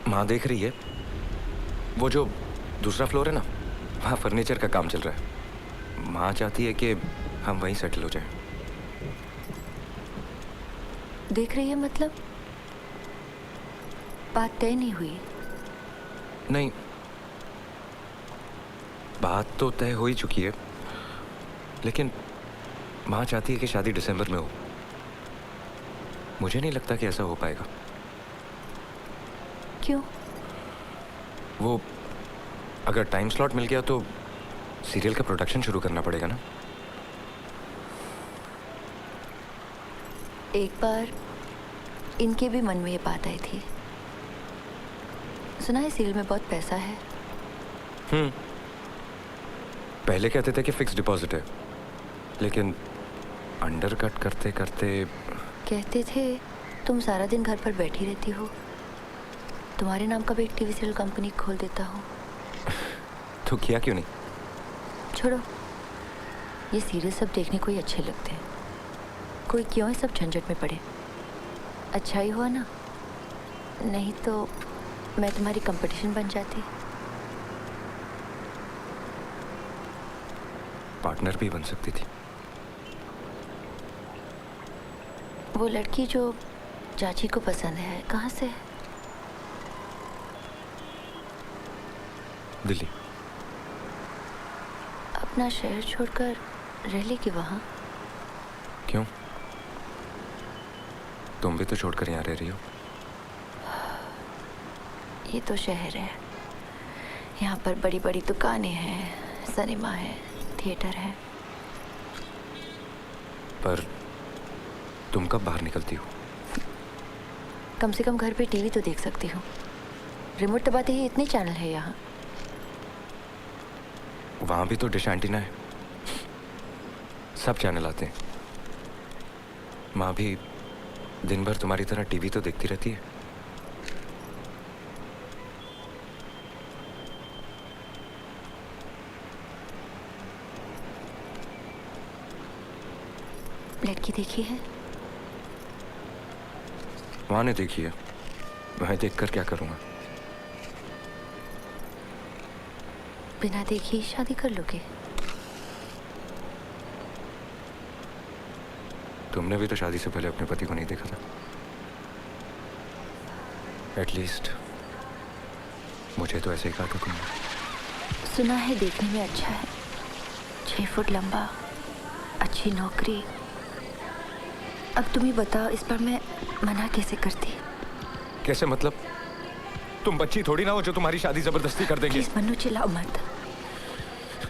माँ देख रही है, वो जो दूसरा फ्लोर है ना, वहाँ फर्नीचर का काम चल रहा है। माँ चाहती है कि हम वहीं सेटल हो जाएं। देख रही है मतलब? बात तय नहीं हुई? नहीं, बात तो तय हो ही चुकी है, लेकिन माँ चाहती है कि शादी दिसंबर में हो। मुझे नहीं लगता कि ऐसा हो पाएगा। क्यों? वो अगर टाइम स्लॉट मिल गया तो सीरियल का प्रोडक्शन शुरू करना पड़ेगा ना। एक बार इनके भी मन में ये बात आई थी। सुना है सीरियल में बहुत पैसा है। पहले कहते थे कि फिक्स डिपॉजिट है, लेकिन अंडरकट करते करते कहते थे तुम सारा दिन घर पर बैठी रहती हो, तुम्हारे नाम का भी एक टीवी सीरियल कंपनी खोल देता हूँ। तो किया क्यों नहीं? छोड़ो, ये सीरियल सब देखने को ही अच्छे लगते हैं। कोई क्यों है सब झंझट में पड़े। अच्छा ही हुआ ना, नहीं तो मैं तुम्हारी कंपटीशन बन जाती। पार्टनर भी बन सकती थी। वो लड़की जो चाची को पसंद है कहाँ से है? दिल्ली। अपना शहर छोड़कर रह लेगी वहाँ? क्यों? तुम भी तो छोड़कर यहाँ रह रही हो। ये तो शहर है, यहाँ पर बड़ी बड़ी दुकानें हैं, सिनेमा है, थिएटर है। पर तुम कब बाहर निकलती हो? कम से कम घर पे टीवी तो देख सकती हूँ। रिमोट दबाते ही इतने चैनल है यहाँ। वहाँ भी तो डिश एंटीना है, सब चैनल आते हैं। माँ भी दिन भर तुम्हारी तरह टीवी तो देखती रहती है। लड़की देखी है? वहाँ ने देखी है, वहाँ देखकर क्या करूँगा? बिना देखे ही शादी कर लोगे? तुमने भी तो शादी से पहले अपने पति को नहीं देखा था। एटलीस्ट मुझे तो ऐसे ही कहा था तुमने। सुना है देखने में अच्छा है, 6 फुट लंबा, अच्छी नौकरी। अब तुम ही बताओ, इस पर मैं मना कैसे करती? कैसे मतलब? तुम बच्ची थोड़ी ना हो जो तुम्हारी शादी जबरदस्ती कर देंगे। प्लीज मन्नू चिल्लाओ मत।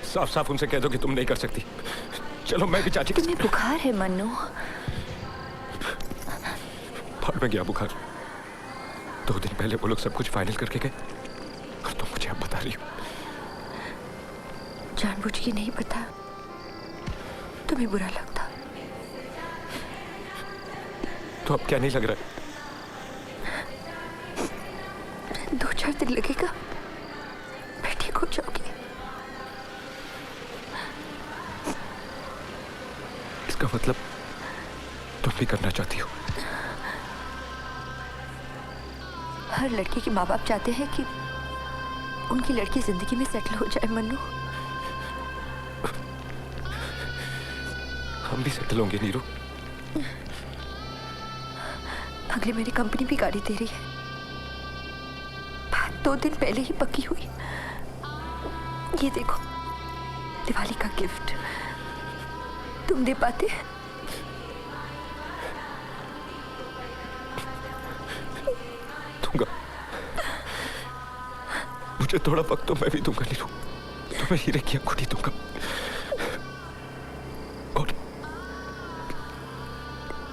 साफ साफ उनसे कह दो कि तुम नहीं कर सकती। चलो मैं भी चाची। तुम्हें बुखार है मन्नू? भाग में गया बुखार। 2 दिन पहले वो लोग सब कुछ फाइनल करके गए और तुम मुझे अब बता रही हो। जानबूझ के नहीं पता, तुम्हें बुरा लगता तो अब क्या नहीं लग रहा है? 2-4 दिन लगेगा, मैं ठीक हो जाऊंगी। इसका मतलब तुम भी करना चाहती हो? हर लड़की के माँ बाप चाहते हैं कि उनकी लड़की जिंदगी में सेटल हो जाए मन्नू। हम भी सेटल होंगे नीरू। अगले मेरी कंपनी भी गाड़ी दे रही है, बात 2 दिन पहले ही पक्की हुई। ये देखो, दिवाली का गिफ्ट तुम दे पाते? दूंगा, मुझे थोड़ा वक्त तो मैं भी दूंगा नीरू। तुम्हें हीरे की अंगूठी दूंगा और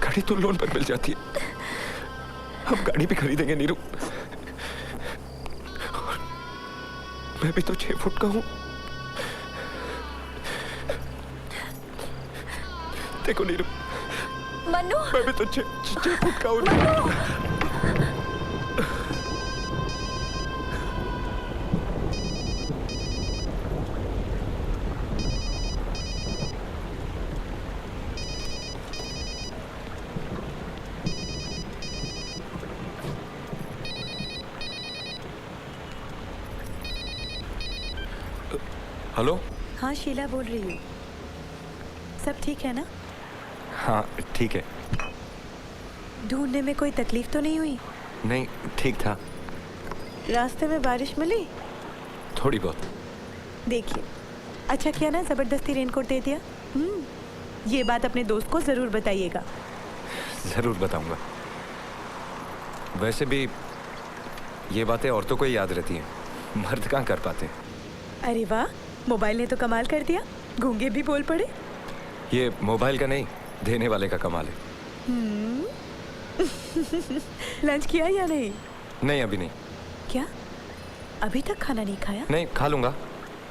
गाड़ी तो लोन पर मिल जाती है। हम गाड़ी भी खरीदेंगे नीरू। मैं भी तो 6 फुट का हूं। देखो नीरू, मन्नू, मैं भी तो 6 फुट का हूं। हेलो। हाँ शीला बोल रही हूँ। सब ठीक है ना? हाँ ठीक है। ढूंढने में कोई तकलीफ तो नहीं हुई? नहीं ठीक था। रास्ते में बारिश मिली? थोड़ी बहुत। देखिए, अच्छा किया ना जबरदस्ती रेनकोट दे दिया। ये बात अपने दोस्त को जरूर बताइएगा। जरूर बताऊंगा। वैसे भी ये बातें औरतों को ही याद रहती हैं, मर्द कहाँ कर पाते हैं। अरे वाह, मोबाइल ने तो कमाल कर दिया, गूंगे भी बोल पड़े। ये मोबाइल का नहीं, देने वाले का कमाल है। लंच किया या नहीं? नहीं, अभी नहीं। क्या अभी तक खाना नहीं खाया? नहीं, खा लूंगा।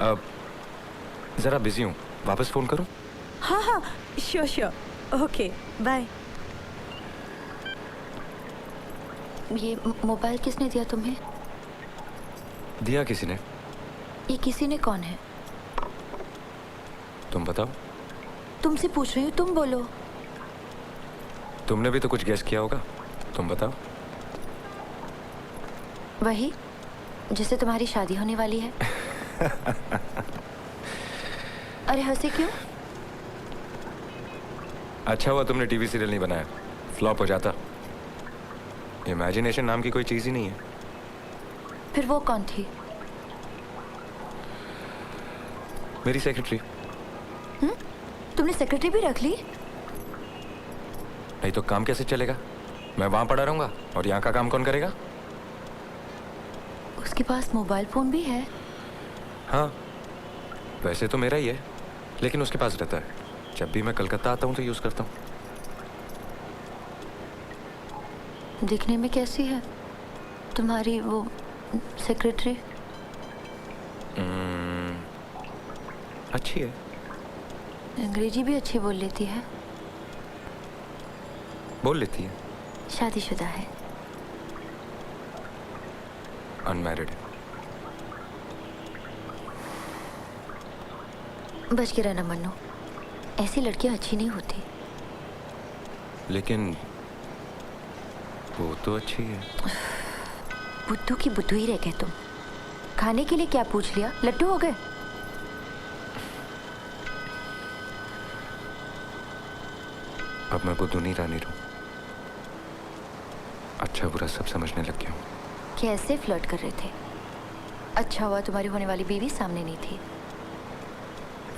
अब जरा बिजी हूँ, वापस फोन करूँ? हाँ हाँ, श्योर श्योर, ओके बाय। ये मोबाइल किसने दिया तुम्हें? दिया किसी ने। ये किसी ने कौन है? तुम बताओ। तुमसे पूछ रही हूँ, तुम बोलो। तुमने भी तो कुछ गेस किया होगा, तुम बताओ। वही जिससे तुम्हारी शादी होने वाली है। अरे हंसे क्यों? अच्छा हुआ तुमने टीवी सीरियल नहीं बनाया, फ्लॉप हो जाता। इमेजिनेशन नाम की कोई चीज ही नहीं है। फिर वो कौन थी? मेरी सेक्रेटरी। तुमने सेक्रेटरी भी रख ली? नहीं तो काम कैसे चलेगा? मैं वहां पड़ा रहूंगा और यहाँ का काम कौन करेगा? उसके पास मोबाइल फोन भी है। हाँ, वैसे तो मेरा ही है, लेकिन उसके पास रहता है। जब भी मैं कलकत्ता आता हूँ तो यूज करता हूँ। दिखने में कैसी है तुम्हारी वो सेक्रेटरी? अच्छी है। अंग्रेजी भी अच्छी बोल लेती है। बोल लेती है। शादीशुदा है? अनमैरिड। बच के रहना मन्नू, ऐसी लड़कियां अच्छी नहीं होती। लेकिन वो तो अच्छी है। बुद्धू की बुद्धू ही रह गए तुम। खाने के लिए क्या पूछ लिया? लड्डू हो गए? अब मैं बुद्धू नहीं रानी रहूं। अच्छा बुरा सब समझने लग गया हूँ। कैसे फ्लर्ट कर रहे थे? अच्छा हुआ तुम्हारी होने वाली बीवी सामने नहीं थी।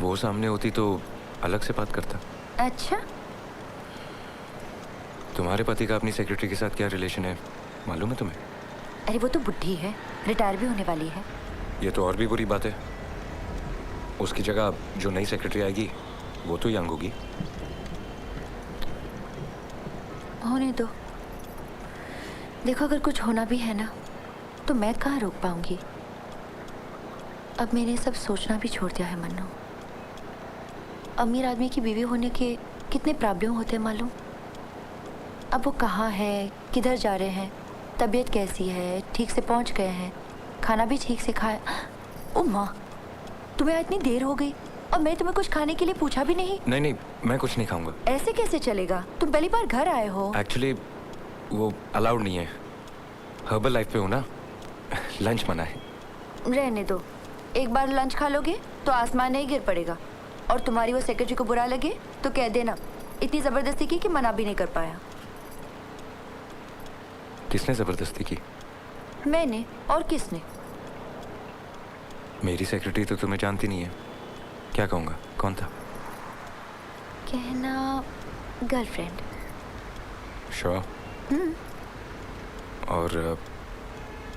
वो सामने होती तो अलग से बात करता। अच्छा, तुम्हारे पति का अपनी सेक्रेटरी के साथ क्या रिलेशन है मालूम है तुम्हें? अरे वो तो बुढ़ी है, रिटायर भी होने वाली है। ये तो और भी बुरी बात है। उसकी जगह जो नई सेक्रेटरी आएगी वो तो यंग होगी। होने दो। देखो, अगर कुछ होना भी है ना तो मैं कहाँ रोक पाऊंगी। अब मैंने सब सोचना भी छोड़ दिया है मन्नू। अमीर आदमी की बीवी होने के कितने प्रॉब्लम होते हैं मालूम? अब वो कहाँ है, किधर जा रहे हैं, तबीयत कैसी है, ठीक से पहुँच गए हैं, खाना भी ठीक से खाए। ओ माँ, तुम्हें इतनी देर हो गई और मैं तुम्हें कुछ खाने के लिए पूछा भी नहीं। नहीं नहीं, मैं कुछ नहीं खाऊंगा। ऐसे कैसे चलेगा? तुम पहली बार घर आए हो। एक्चुअली वो अलाउड नहीं है। हर्बल लाइफ पे हूँ ना, लंच मना है। रहने दो, एक बार लंच खा लोगे तो आसमान नहीं गिर पड़ेगा। और तुम्हारी वो सेक्रेटरी को बुरा लगे तो कह देना इतनी ज़बरदस्ती की कि मना भी नहीं कर पाया। किसने जबरदस्ती की? मैंने। और किसने? मेरी सेक्रेटरी तो तुम्हें जानती नहीं है। क्या कहूँगा, कौन था? कहना गर्लफ्रेंड। श्योर? और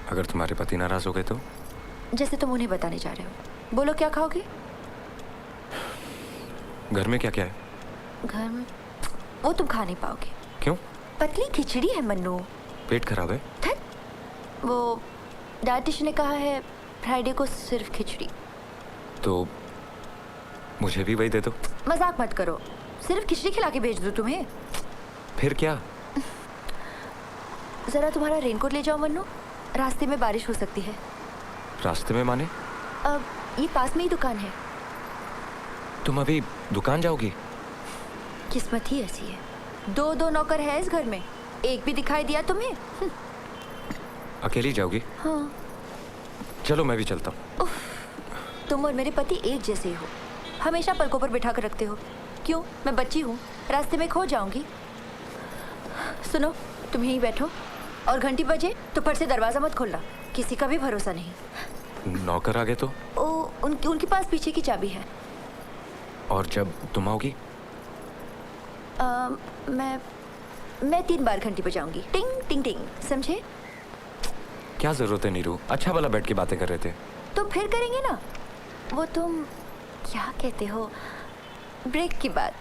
अगर तुम्हारे पति नाराज हो गए तो? जैसे तुम उन्हें बताने जा रहे हो। बोलो, क्या खाओगे? घर में क्या क्या है? घर में वो तुम खा नहीं पाओगे। क्यों? पतली खिचड़ी है मन्नू। पेट खराब है? थक। वो डाइटिशियन ने कहा है फ्राइडे को सिर्फ खिचड़ी। तो मुझे भी वही दे दो। मजाक मत करो, सिर्फ खिचड़ी खिला के भेज दूँ तुम्हें? फिर क्या? जरा तुम्हारा रेनकोट ले जाओ मन्नू, रास्ते में बारिश हो सकती है। रास्ते में माने? अब ये पास में ही दुकान है। तुम अभी दुकान जाओगी? किस्मत ही ऐसी है। दो नौकर है इस घर में, एक भी दिखाई दिया तुम्हें? अकेली जाओगी? हाँ। चलो मैं भी चलता हूँ। तुम और मेरे पति एक जैसे हो, हमेशा पलकों पर बिठा कर रखते हो। क्यों? मैं बच्ची हूँ, रास्ते में खो जाऊंगी। सुनो, तुम यहीं बैठो और घंटी बजे तो फट से दरवाजा मत खोलना, किसी का भी भरोसा नहीं। नौकर आ गए तो? उनके पास पीछे की चाबी है। और जब तुम आओगी? मैं 3 बार घंटी बजाऊंगी, टिंग टिंग टिंग, समझे? क्या जरूरत है नीरू, अच्छा वाला बैठ के बातें कर रहे थे। तो फिर करेंगे ना, वो तुम क्या कहते हो, ब्रेक की बात।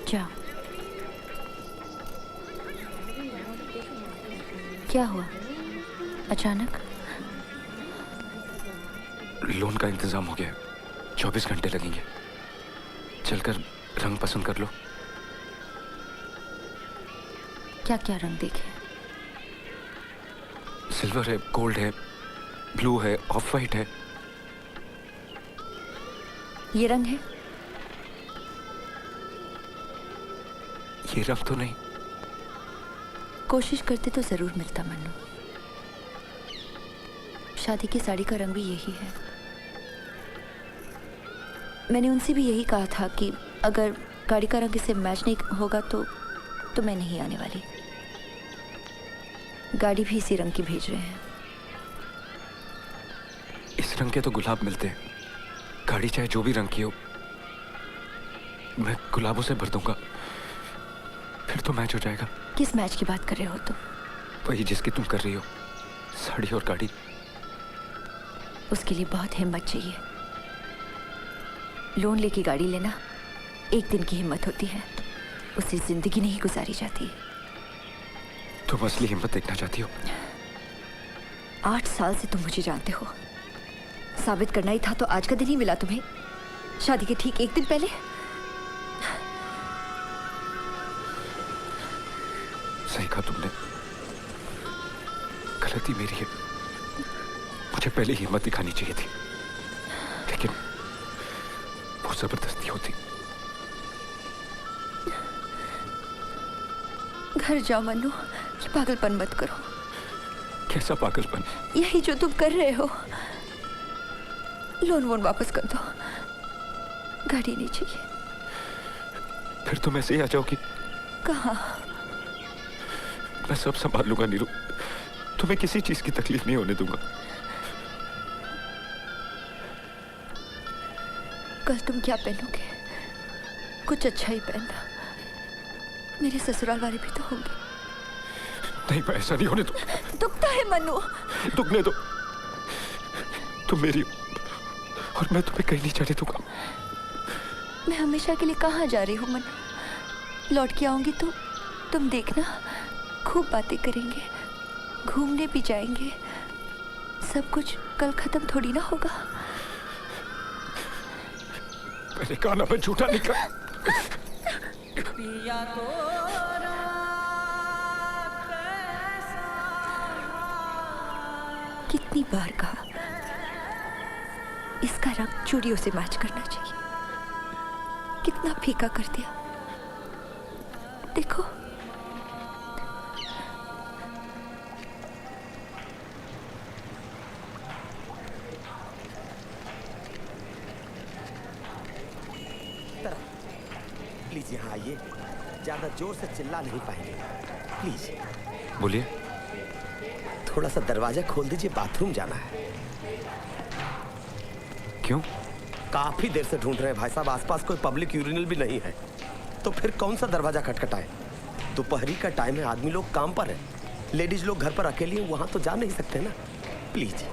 जाओ। क्या हुआ अचानक? लोन का इंतजाम हो गया है, 24 घंटे लगेंगे। चलकर रंग पसंद कर लो। क्या क्या रंग देखे? सिल्वर है, गोल्ड है, ब्लू है, ऑफ वाइट है। ये रंग है? ये रंग तो नहीं। कोशिश करते तो जरूर मिलता मन्नू। शादी की साड़ी का रंग भी यही है। मैंने उनसे भी यही कहा था कि अगर गाड़ी का रंग इससे मैच नहीं होगा तो मैं नहीं आने वाली। गाड़ी भी इसी रंग की भेज रहे हैं। इस रंग के तो गुलाब मिलते हैं। गाड़ी चाहे जो भी रंग की हो, मैं गुलाबों से भर दूंगा। फिर तो मैच हो जाएगा। किस मैच की बात कर रहे हो तुम? वही जिसकी तुम कर रही हो, साड़ी और गाड़ी। उसके लिए बहुत हिम्मत चाहिए। लोन लेके गाड़ी लेना एक दिन की हिम्मत होती है, उससे जिंदगी नहीं गुजारी जाती। तुम असली हिम्मत देखना चाहती हो? 8 साल से तुम मुझे जानते हो। साबित करना ही था तो आज का दिन ही मिला तुम्हें, शादी के ठीक 1 दिन पहले। सही कहा तुमने, गलती मेरी है। मुझे पहले हिम्मत दिखानी चाहिए थी, लेकिन वो जबरदस्ती होती। घर जाओ मन्नू, ये पागलपन मत करो। कैसा पागलपन? यही जो तुम कर रहे हो। लोन वोन वापस कर दो, गाड़ी नहीं चाहिए। फिर तुम ऐसे ही आ जाओगी? कहाँ? मैं सब संभाल लूंगा नीरू, तुम्हें किसी चीज की तकलीफ नहीं होने दूंगा। कल तुम क्या पहनोगे? कुछ अच्छा ही पहनना, मेरे ससुराल वाले भी तो होंगे। नहीं, मैं ऐसा नहीं होने दो। दुखता है मन्नू। दुखने दो, तुम मेरी हो और मैं तुम्हें कहीं नहीं जाने दूंगा। मैं हमेशा के लिए कहाँ जा रही हूँ मन्नू? लौट के आऊंगी तो तुम देखना, खूब बातें करेंगे, घूमने भी जाएंगे। सब कुछ कल खत्म थोड़ी ना होगा। मैंने कहा ना, मैं झूठा नहीं कर। कितनी बार कहा इसका रंग चूड़ियों से मैच करना चाहिए, कितना फीका कर दिया। देखो प्लीज यहाँ आइए, ज्यादा जोर से चिल्ला नहीं पाएंगे प्लीज। बोलिए। थोड़ा सा दरवाजा खोल दीजिए, बाथरूम जाना है। क्यों? काफी देर से ढूंढ रहे हैं भाई साहब, आसपास कोई पब्लिक यूरिनल भी नहीं है, तो फिर कौन सा दरवाजा खटखटाए? दोपहरी का टाइम है, आदमी लोग काम पर है, लेडीज लोग घर पर अकेली हैं, वहां तो जा नहीं सकते ना। प्लीज।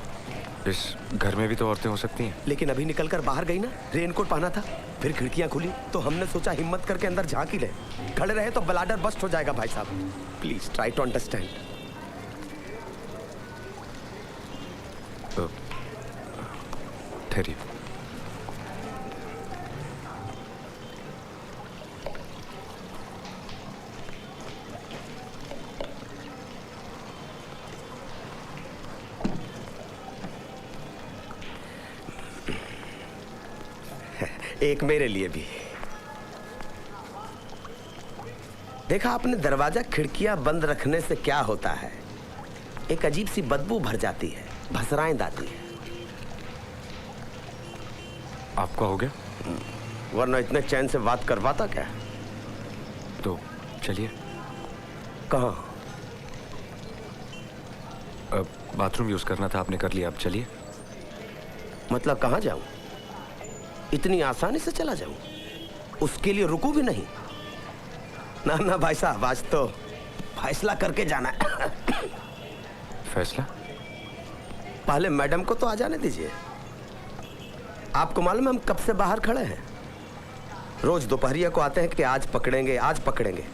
इस घर में भी तो औरतें हो सकती हैं। लेकिन अभी निकलकर बाहर गई ना, रेनकोट पहना था, फिर खिड़कियां खुली तो हमने सोचा हिम्मत करके अंदर झांक ही ले। खड़े रहे तो ब्लाडर बस्ट हो जाएगा भाई साहब। Please try to understand. ठहरिए। एक मेरे लिए भी। देखा आपने, दरवाजा खिड़कियां बंद रखने से क्या होता है, एक अजीब सी बदबू भर जाती है, भसराएं आती है। आपका हो गया? वरना इतने चैन से बात करवाता क्या? तो चलिए। कहाँ? बाथरूम यूज करना था, आपने कर लिया, अब चलिए। मतलब कहाँ जाऊं? इतनी आसानी से चला जाऊं? उसके लिए रुकू भी नहीं? ना ना भाई साहब, आज तो फैसला करके जाना है। फैसला? पहले मैडम को तो आ जाने दीजिए। आपको मालूम है हम कब से बाहर खड़े हैं? रोज दोपहरिया को आते हैं कि आज पकड़ेंगे आज पकड़ेंगे,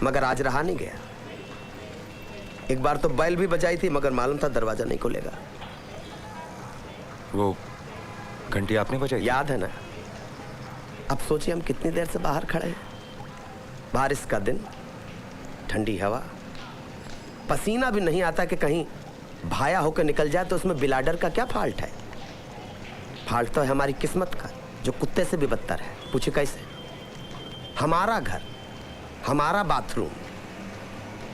मगर आज रहा नहीं गया। एक बार तो बैल भी बजाई थी, मगर मालूम था दरवाजा नहीं खुलेगा। वो घंटी आपने बजाई? याद है ना? अब सोचिए हम कितनी देर से बाहर खड़े हैं। बारिश का दिन, ठंडी हवा, पसीना भी नहीं आता कि कहीं भाया होकर निकल जाए तो उसमें बिलाडर का क्या फॉल्ट है? फॉल्ट तो है हमारी किस्मत का, जो कुत्ते से भी बदतर है। पूछे कैसे? हमारा घर, हमारा बाथरूम,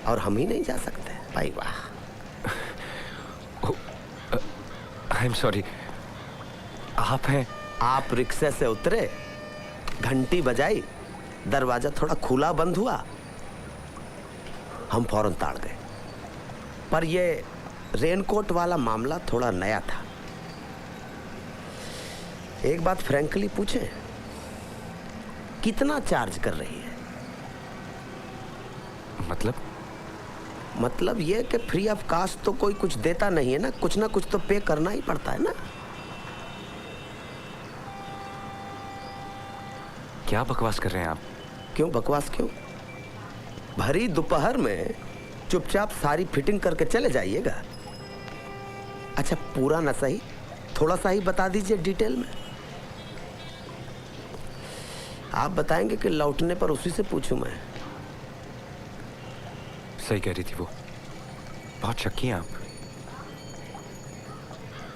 और हम ही नहीं जा सकते। भाई वाह। I am sorry. आप हैं? आप रिक्शे से उतरे, घंटी बजाई, दरवाजा थोड़ा खुला बंद हुआ, हम फौरन ताड़ गए। पर ये रेनकोट वाला मामला थोड़ा नया था। एक बात फ्रैंकली पूछे, कितना चार्ज कर रही है? मतलब ये कि फ्री ऑफ कास्ट तो कोई कुछ देता नहीं है ना, कुछ ना कुछ तो पे करना ही पड़ता है ना। क्या बकवास कर रहे हैं आप? क्यों बकवास क्यों? भरी दोपहर में चुपचाप सारी फिटिंग करके चले जाइएगा। अच्छा पूरा ना सही, थोड़ा सा ही बता दीजिए डिटेल में। आप बताएंगे कि लौटने पर उसी से पूछूं मैं? सही कह रही थी वो, बहुत शक्की हैं आप।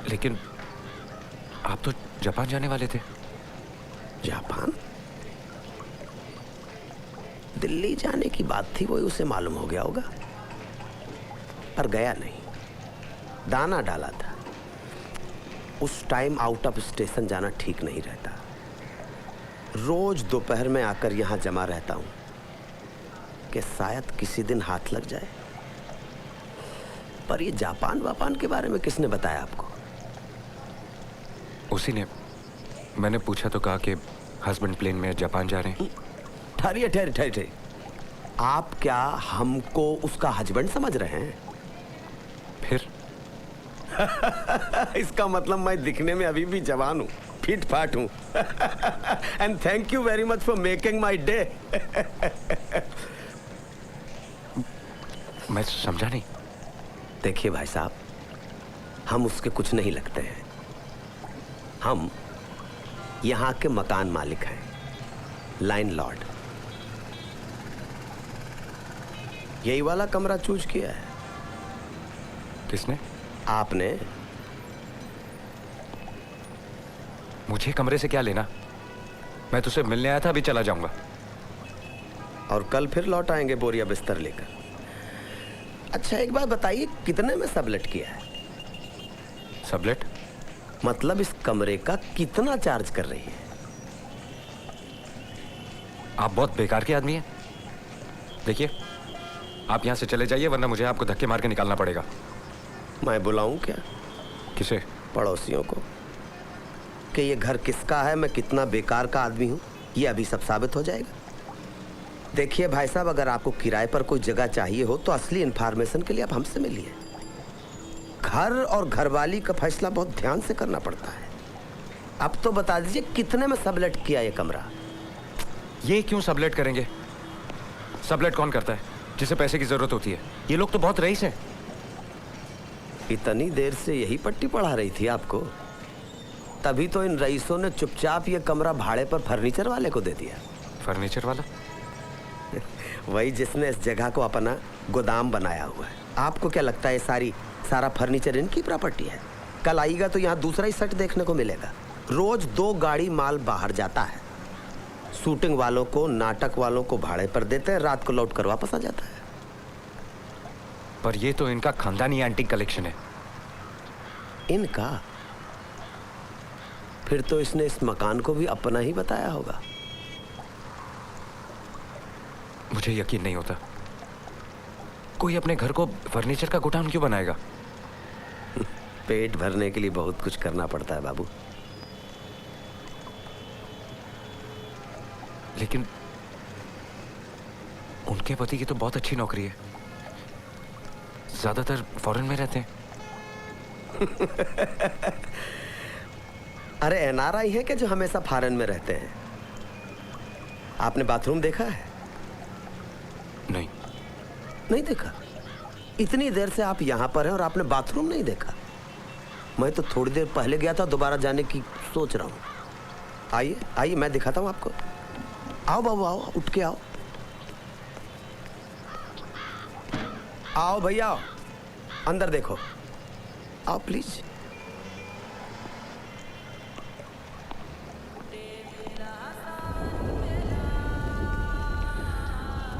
लेकिन आप तो जापान जाने वाले थे। जापान? दिल्ली जाने की बात थी, वही उसे मालूम हो गया होगा, पर गया नहीं, दाना डाला था। उस टाइम आउट ऑफ स्टेशन जाना ठीक नहीं रहता। रोज दोपहर में आकर यहां जमा रहता हूं कि शायद किसी दिन हाथ लग जाए। पर ये जापान वापान के बारे में किसने बताया आपको? उसी ने। मैंने पूछा तो कहा कि हस्बैंड प्लेन में जापान जा रहे हैं। ठहरिए ठहरिए ठहरिए, आप क्या हमको उसका हस्बैंड समझ रहे हैं? फिर? इसका मतलब मैं दिखने में अभी भी जवान हूँ, फिट फाट हूँ। And thank you very much for making my day. मैं समझा नहीं। देखिए भाई साहब, हम उसके कुछ नहीं लगते हैं। हम यहाँ के मकान मालिक हैं, लाइन लॉर्ड। यही वाला कमरा चूज किया है। किसने? आपने। मुझे कमरे से क्या लेना? मैं तुझसे मिलने आया था, अभी चला जाऊंगा। और कल फिर लौट आएंगे बोरिया बिस्तर लेकर। अच्छा एक बात बताइए, कितने में सबलेट किया है? सबलेट? मतलब इस कमरे का कितना चार्ज कर रही है? आप बहुत बेकार के आदमी हैं। देखिए, आप यहां से चले जाइए, वरना मुझे आपको धक्के मार के निकालना पड़ेगा। मैं बुलाऊं क्या? किसे? पड़ोसियों को, कि ये घर किसका है, मैं कितना बेकार का आदमी हूं, ये अभी सब साबित हो जाएगा। देखिए भाई साहब, अगर आपको किराए पर कोई जगह चाहिए हो तो असली इंफॉर्मेशन के लिए आप हमसे मिलिए। घर और घरवाली का फैसला बहुत ध्यान से करना पड़ता है। अब तो बता दीजिए कितने में सबलेट किया ये कमरा? ये क्यों सबलेट करेंगे? सबलेट कौन करता है? जिसे पैसे की जरूरत होती है। ये लोग तो बहुत रईस हैं। इतनी देर से यही पट्टी पढ़ा रही थी आपको? तभी तो इन रईसों ने चुपचाप ये कमरा भाड़े पर फर्नीचर वाले को दे दिया। फर्नीचर वाला? वही जिसने इस जगह को अपना गोदाम बनाया हुआ है। आपको क्या लगता है सारा फर्नीचर इनकी प्रॉपर्टी है? कल आएगा तो यहाँ दूसरा ही सेट देखने को मिलेगा। रोज 2 गाड़ी माल बाहर जाता है। शूटिंग वालों को, नाटक वालों को भाड़े पर देते हैं, रात को लौट कर वापस आ जाता है। पर ये तो इनका खानदानी एंटीक कलेक्शन है। इनका? फिर तो इसने इस मकान को भी अपना ही बताया होगा। मुझे यकीन नहीं होता। कोई अपने घर को फर्नीचर का गोडाउन क्यों बनाएगा? पेट भरने के लिए बहुत कुछ करना पड़ता है बाबू। लेकिन उनके पति की तो बहुत अच्छी नौकरी है। ज्यादातर फॉरेन में रहते हैं। अरे एनआरआई है क्या जो हमेशा फॉरेन में रहते हैं? आपने बाथरूम देखा है? नहीं। नहीं देखा? इतनी देर से आप यहाँ पर हैं और आपने बाथरूम नहीं देखा? मैं तो थोड़ी देर पहले गया था, दोबारा जाने की सोच रहा हूँ। आइए आइए, मैं दिखाता हूँ आपको। आओ बाबू आओ, उठ के आओ। आओ भैया आओ, अंदर देखो। आओ प्लीज।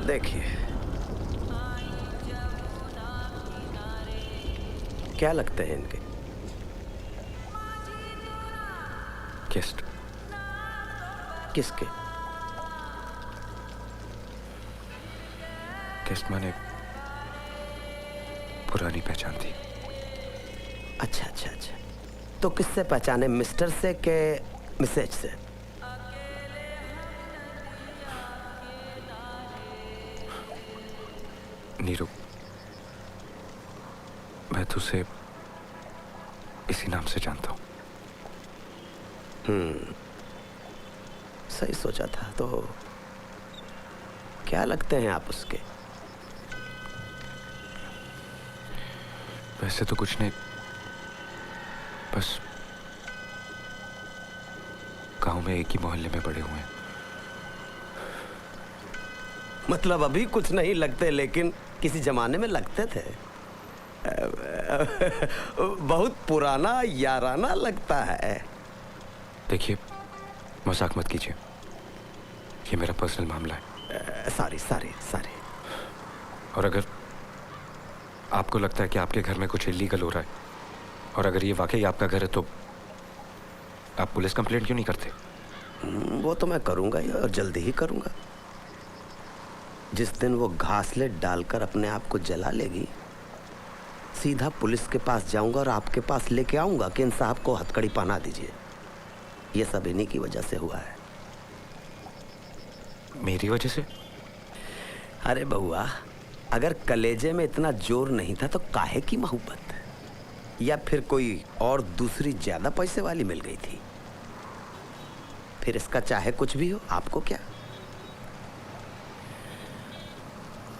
देखिए, क्या लगते हैं इनके? गेस्ट। किसके? गेस्ट मैंने पुरानी पहचान थी। अच्छा अच्छा अच्छा, तो किससे पहचाने, मिस्टर से के मिसेज से? नीरू, मैं तुझसे इसी नाम से जानता हूँ। सही सोचा था। तो क्या लगते हैं आप उसके? वैसे तो कुछ नहीं, बस गांव में एक ही मोहल्ले में बड़े हुए हैं। मतलब अभी कुछ नहीं लगते, लेकिन किसी जमाने में लगते थे। बहुत पुराना याराना लगता है। देखिए, मजाक मत कीजिए, ये मेरा पर्सनल मामला है। Sorry sorry sorry. और अगर आपको लगता है कि आपके घर में कुछ इलीगल हो रहा है, और अगर ये वाकई आपका घर है, तो आप पुलिस कंप्लेंट क्यों नहीं करते? वो तो मैं करूंगा ही, और जल्दी ही करूंगा। जिस दिन वो घासलेट डालकर अपने आप को जला लेगी, सीधा पुलिस के पास जाऊंगा और आपके पास लेके आऊंगा कि इन साहब को हथकड़ी पहना दीजिए। ये सब इन्हीं की वजह से हुआ है। मेरी वजह से? अरे बहुआ, अगर कलेजे में इतना जोर नहीं था तो काहे की मोहब्बत? या फिर कोई और दूसरी ज्यादा पैसे वाली मिल गई थी? फिर इसका चाहे कुछ भी हो, आपको क्या?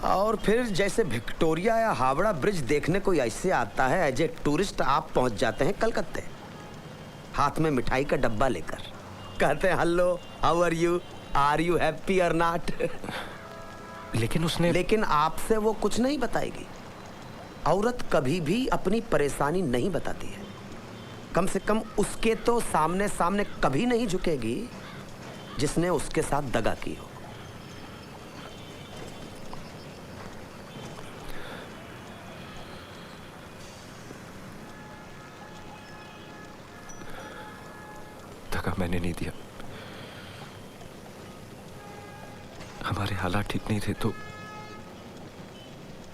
और फिर जैसे विक्टोरिया या हावड़ा ब्रिज देखने कोई ऐसे आता है, एज ए टूरिस्ट आप पहुंच जाते हैं कलकत्ते, हाथ में मिठाई का डब्बा लेकर। कहते हैं hello, how are you happy or not? लेकिन आपसे वो कुछ नहीं बताएगी। औरत कभी भी अपनी परेशानी नहीं बताती है। कम से कम उसके तो सामने सामने कभी नहीं झुकेगी जिसने उसके साथ दगा की हो। दगा मैंने नहीं दिया। हमारे हालात ठीक नहीं थे तो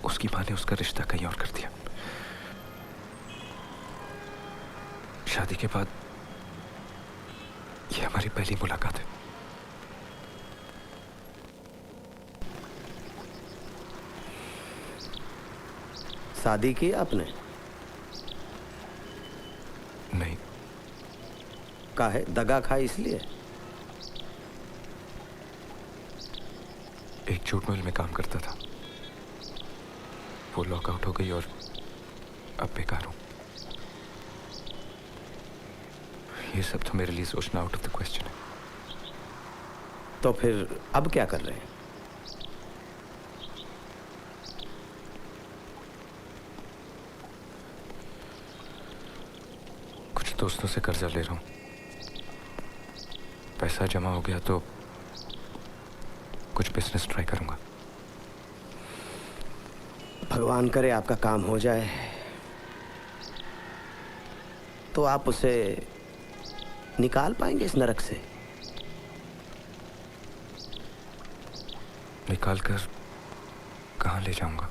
उसकी माँ ने उसका रिश्ता कहीं और कर दिया। शादी के बाद ये हमारी पहली मुलाकात है। शादी की आपने? नहीं, काहे दगा खाए इसलिए? एक जूट मिल में काम करता था, वो लॉकआउट हो गई और अब बेकार हूं। ये सब तो मेरे लिए सोचना आउट ऑफ द क्वेश्चन है। तो फिर अब क्या कर रहे हैं? कुछ दोस्तों से कर्जा ले रहा हूं, पैसा जमा हो गया तो कुछ बिजनेस ट्राई करूंगा। भगवान करे आपका काम हो जाए, तो आप उसे निकाल पाएंगे इस नरक से? निकाल कर कहाँ ले जाऊंगा?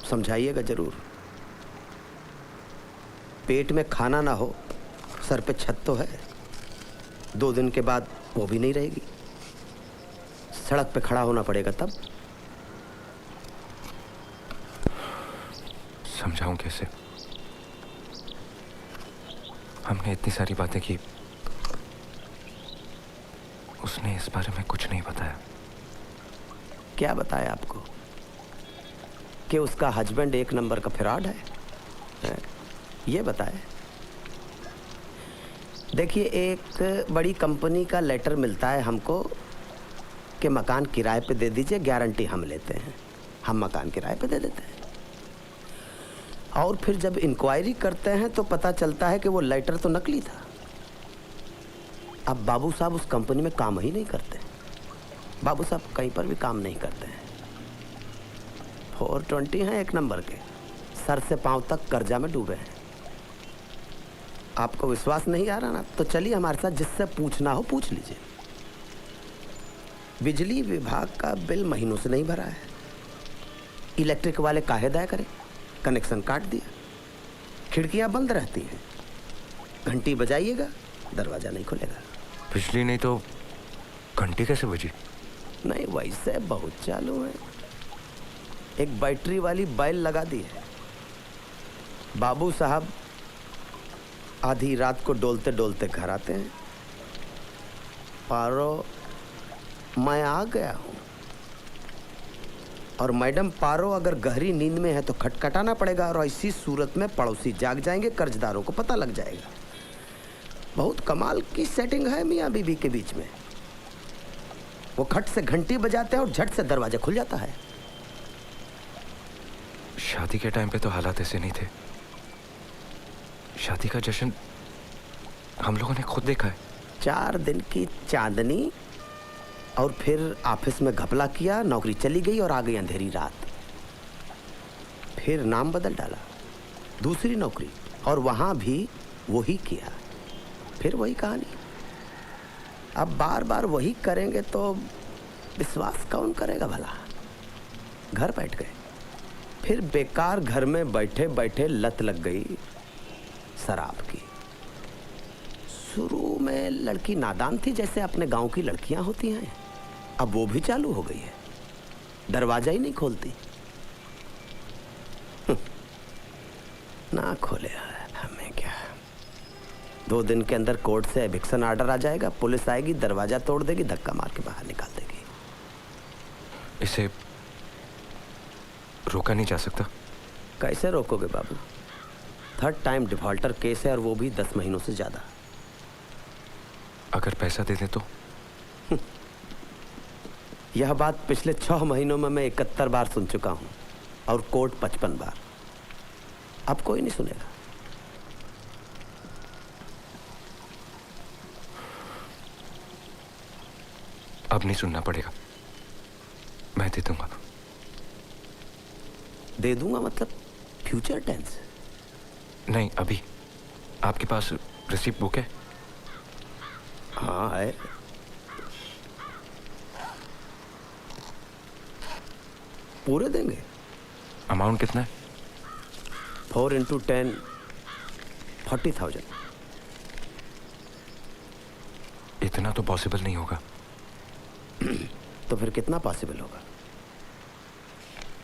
समझाइएगा जरूर। पेट में खाना ना हो, सर पे छत तो है, 2 दिन के बाद वो भी नहीं रहेगी, सड़क पे खड़ा होना पड़ेगा तब। समझाऊं कैसे? हमने इतनी सारी बातें की, उसने इस बारे में कुछ नहीं बताया। क्या बताया आपको? कि उसका हस्बैंड 1 नंबर का फ्रॉड है? ये बताया। देखिए, एक बड़ी कंपनी का लेटर मिलता है हमको कि मकान किराए पे दे दीजिए, गारंटी हम लेते हैं। हम मकान किराए पे दे देते हैं, और फिर जब इंक्वायरी करते हैं तो पता चलता है कि वो लेटर तो नकली था। अब बाबू साहब उस कंपनी में काम ही नहीं करते। बाबू साहब कहीं पर भी काम नहीं करते हैं। 420 हैं 1 नंबर के, सर से पांव तक कर्जा में डूबे हैं। आपको विश्वास नहीं आ रहा ना, तो चलिए हमारे साथ, जिससे पूछना हो पूछ लीजिए। बिजली विभाग का बिल महीनों से नहीं भरा है। इलेक्ट्रिक वाले काहे दाया करें, कनेक्शन काट दिया, खिड़कियां बंद रहती हैं, घंटी बजाइएगा दरवाजा नहीं खुलेगा। बिजली नहीं तो घंटी कैसे बजी? नहीं, वैसे बहुत चालू है। एक बैटरी वाली बैल लगा दी है। बाबू साहब आधी रात को डोलते डोलते घर आते हैं, पारो मैं आ गया हूँ। और मैडम पारो अगर गहरी नींद में है तो खटखटाना पड़ेगा, और ऐसी सूरत में पड़ोसी जाग जाएंगे, कर्जदारों को पता लग जाएगा। बहुत कमाल की सेटिंग है मियाँ बीबी के बीच में। वो खट से घंटी बजाते हैं और झट से दरवाजा खुल जाता है। शादी के टाइम पे तो हालात ऐसे नहीं थे। शादी का जश्न हम लोगों ने खुद देखा है। 4 दिन की चांदनी, और फिर ऑफिस में घपला किया, नौकरी चली गई और आ गई अंधेरी रात। फिर नाम बदल डाला, दूसरी नौकरी, और वहां भी वही किया, फिर वही कहानी। अब बार बार वही करेंगे तो विश्वास कौन करेगा भला? घर बैठ गए, फिर बेकार घर में बैठे बैठे लत लग गई शराब की। शुरू में लड़की नादान थी, जैसे अपने गांव की लड़कियां होती हैं। अब वो भी चालू हो गई है, दरवाजा ही नहीं खोलती। ना खोले हमें क्या। 2 दिन के अंदर कोर्ट से एविक्शन ऑर्डर आ जाएगा, पुलिस आएगी, दरवाजा तोड़ देगी, धक्का मार के बाहर निकाल देगी। इसे रोका नहीं जा सकता? कैसे रोकोगे बाबू? 3rd टाइम डिफॉल्टर केस है, और वो भी 10 महीनों से ज्यादा। अगर पैसा दे दे तो? यह बात पिछले 6 महीनों में मैं 71 बार सुन चुका हूं, और कोर्ट 55 बार। अब कोई नहीं सुनेगा। अब नहीं सुनना पड़ेगा, मैं दे दूंगा। दे दूंगा मतलब फ्यूचर टेंस? नहीं, अभी। आपके पास रिसीप्ट बुक है? हाँ है। पूरे देंगे। अमाउंट कितना है? 4 × 10 40,000। इतना तो पॉसिबल नहीं होगा। तो फिर कितना पॉसिबल होगा?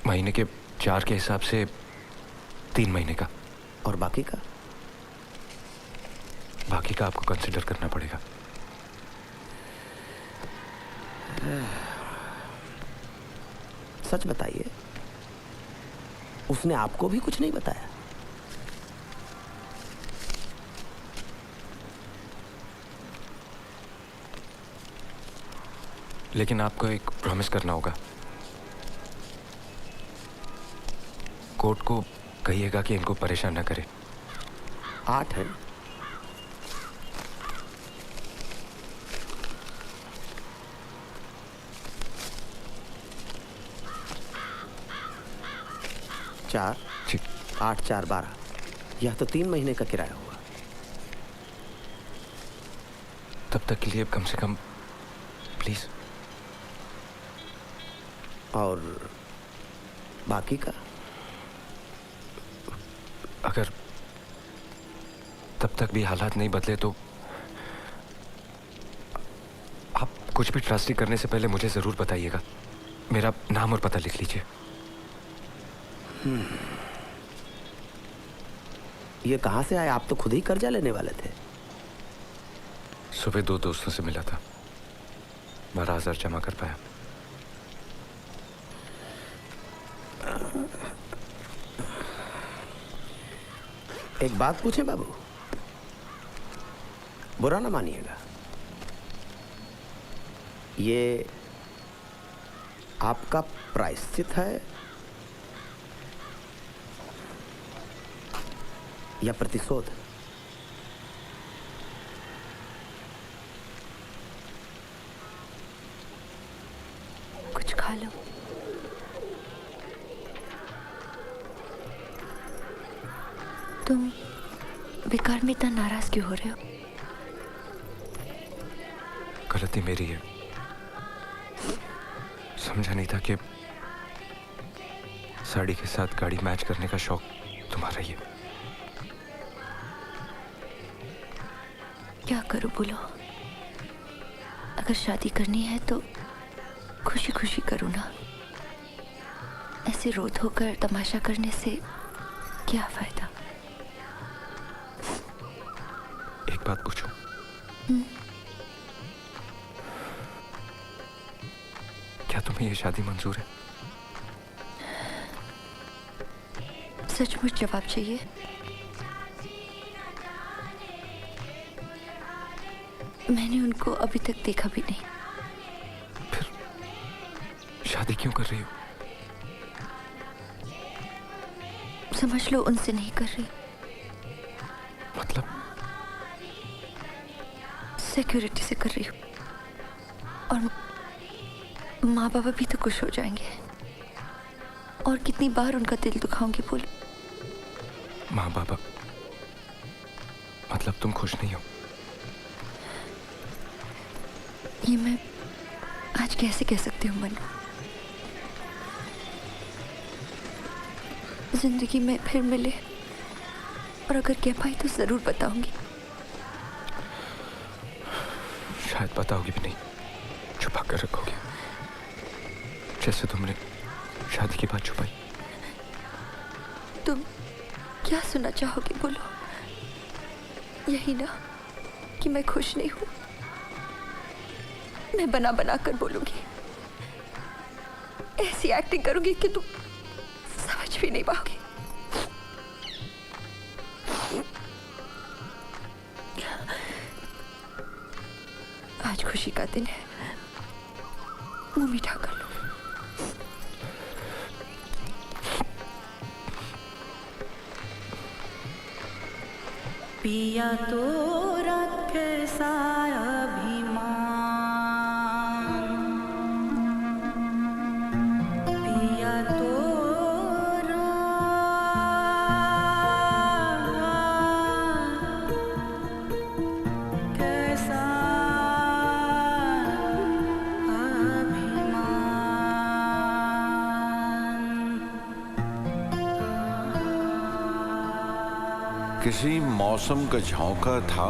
महीने के 4 के हिसाब से 3 महीने का। और बाकी का? बाकी का आपको कंसिडर करना पड़ेगा। सच बताइए, उसने आपको भी कुछ नहीं बताया? लेकिन आपको एक प्रॉमिस करना होगा। कोर्ट को कहिएगा कि इनको परेशान न करे। 8 है। चार जी। 8 4 12। यह तो 3 महीने का किराया हुआ। तब तक के लिए कम से कम प्लीज। और बाकी का? अगर तब तक भी हालात नहीं बदले तो आप कुछ भी ट्रस्टी करने से पहले मुझे जरूर बताइएगा। मेरा नाम और पता लिख लीजिए। ये कहां से आया? आप तो खुद ही कर्जा लेने वाले थे। सुबह 2 दोस्तों से मिला था, 12,000 जमा कर पाया। एक बात पूछे बाबू, बुरा ना मानिएगा, ये आपका प्रायश्चित है या प्रतिशोध? कुछ खा लो। तुम बेकार में इतना नाराज क्यों हो रहे हो? गलती मेरी है, समझा नहीं था कि साड़ी के साथ गाड़ी मैच करने का शौक तुम्हारा ही है। क्या करूं बोलो? अगर शादी करनी है तो खुशी खुशी करो ना। ऐसे रो धोकर तमाशा करने से क्या फायदा? एक बात पूछूं? क्या तुम्हें ये शादी मंजूर है? सचमुच जवाब चाहिए? मैंने उनको अभी तक देखा भी नहीं। फिर शादी क्यों कर रही हो? समझ लो उनसे नहीं कर रही। मतलब? सिक्योरिटी से कर रही हूँ। और माँ बाबा भी तो खुश हो जाएंगे। और कितनी बार उनका दिल दुखाऊंगी बोलो? माँ बाबा मतलब तुम खुश नहीं हो? ये मैं आज कैसे कह सकती हूँ मनु? जिंदगी में फिर मिले और अगर कह पाई तो जरूर बताऊंगी। शायद बताओगी भी नहीं, छुपा कर रखोगे, जैसे तुमने शादी की बात छुपाई। तुम क्या सुनना चाहोगे बोलो? यही ना कि मैं खुश नहीं हूं? मैं बना बना कर बोलूंगी, ऐसी एक्टिंग करूंगी कि तुम समझ भी नहीं पाओगे। आज खुशी का दिन है, मुंह मीठा कर लो। पिया तो रखे साया पिया तो कैसा किसी मौसम का झोंका था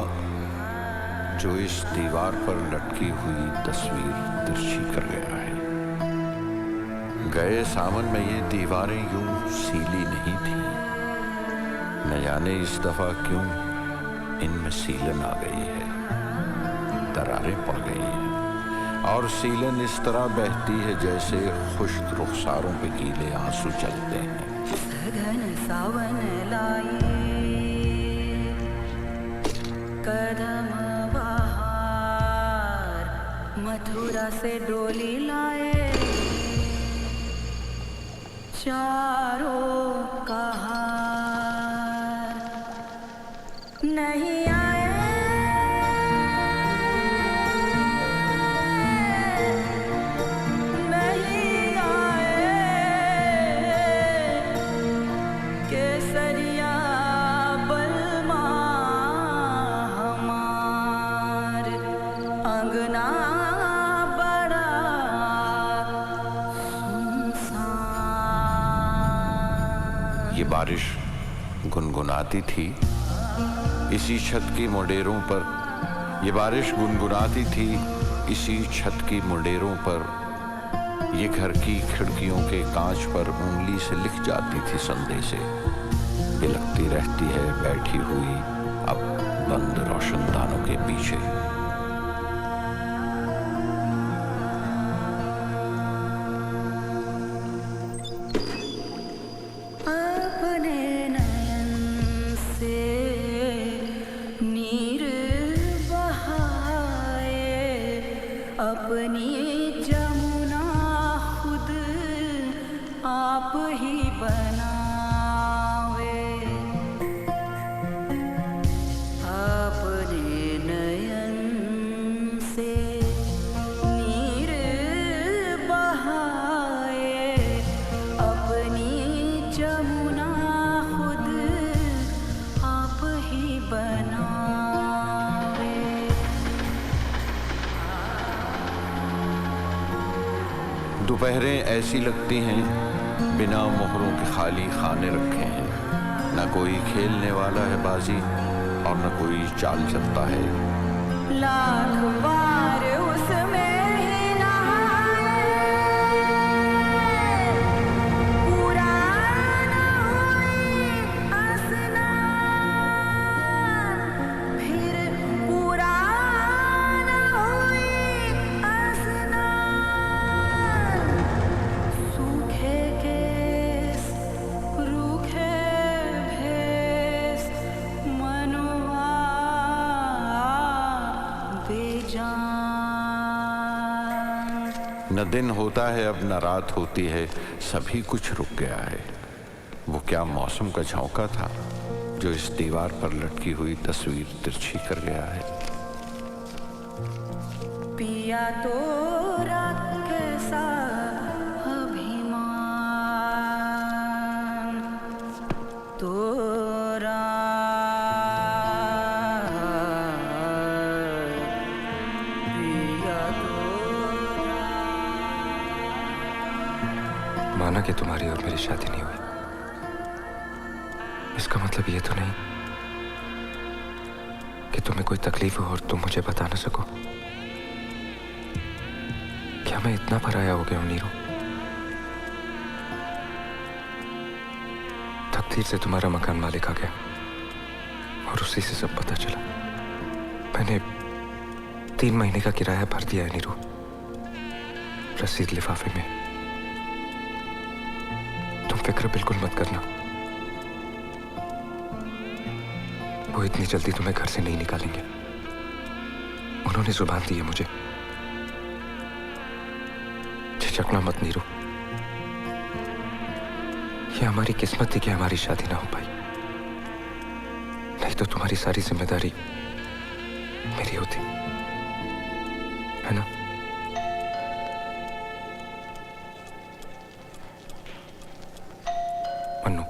जो इस दीवार पर लटकी हुई तस्वीर तिरछी कर गया है। गए सावन में ये दीवारें यूं सीली नहीं थी। न जाने इस दफा क्यों इनमें सीलन आ गई है, दरारें पड़ गई हैं और सीलन इस तरह बहती है जैसे खुश्क रुखसारों पे गीले आंसू चलते हैं। सघन सावन लाए कदम बहार, मथुरा से डोली लाए चारों कहार। नहीं आए नहीं आए केसरिया बलमा हमार, अंगना बड़ा सुनसान। ये बारिश गुनगुनाती थी इसी छत की मुंडेरों पर, ये बारिश गुनगुनाती थी इसी छत की मुंडेरों पर, ये घर की खिड़कियों के कांच पर उंगली से लिख जाती थी संदेशे। बिलखती रहती है बैठी हुई अब बंद रोशनदानों के पीछे। अपने नयन से नीर बहाए, अपनी जमुना खुद आप ही बनावे। अपने नयन से नीर बहाए, अपनी जमुना खुद आप ही बनावे। दोपहरें ऐसी लगती हैं बिना मोहरों के खाली खाने रखे हैं, न कोई खेलने वाला है बाजी और न कोई चाल चलता है। लाख बार उसमें ही नहाए, पूरा न हुई स्नान, फिर पूरा न हुई स्नान। सूखे केस रूखे भेस, मनुआ बेजान। न दिन होता है अब न रात होती है, सभी कुछ रुक गया है। वो क्या मौसम का झोंका था जो इस दीवार पर लटकी हुई तस्वीर तिरछी कर गया है। पिया तो कैसा अभिमान, तोरा पिया माना कि तुम्हारी और मेरी शादी नहीं हुई, इसका मतलब ये तो नहीं कि तुम्हें कोई तकलीफ हो और तुम मुझे बता ना सको। क्या मैं इतना पराया हो गया हूं नीरू? तकदीर से तुम्हारा मकान मालिक आ गया और उसी से सब पता चला। मैंने 3 महीने का किराया भर दिया है नीरू, रसीद लिफाफे में। तुम फिक्र बिल्कुल मत करना, वो इतनी जल्दी तुम्हें घर से नहीं निकालेंगे। उन्होंने जुबान दी है मुझे। झिझकना मत नीरू, ये हमारी किस्मत थी कि हमारी शादी ना हो पाई, नहीं तो तुम्हारी सारी जिम्मेदारी मेरी होती, है ना? Mannu,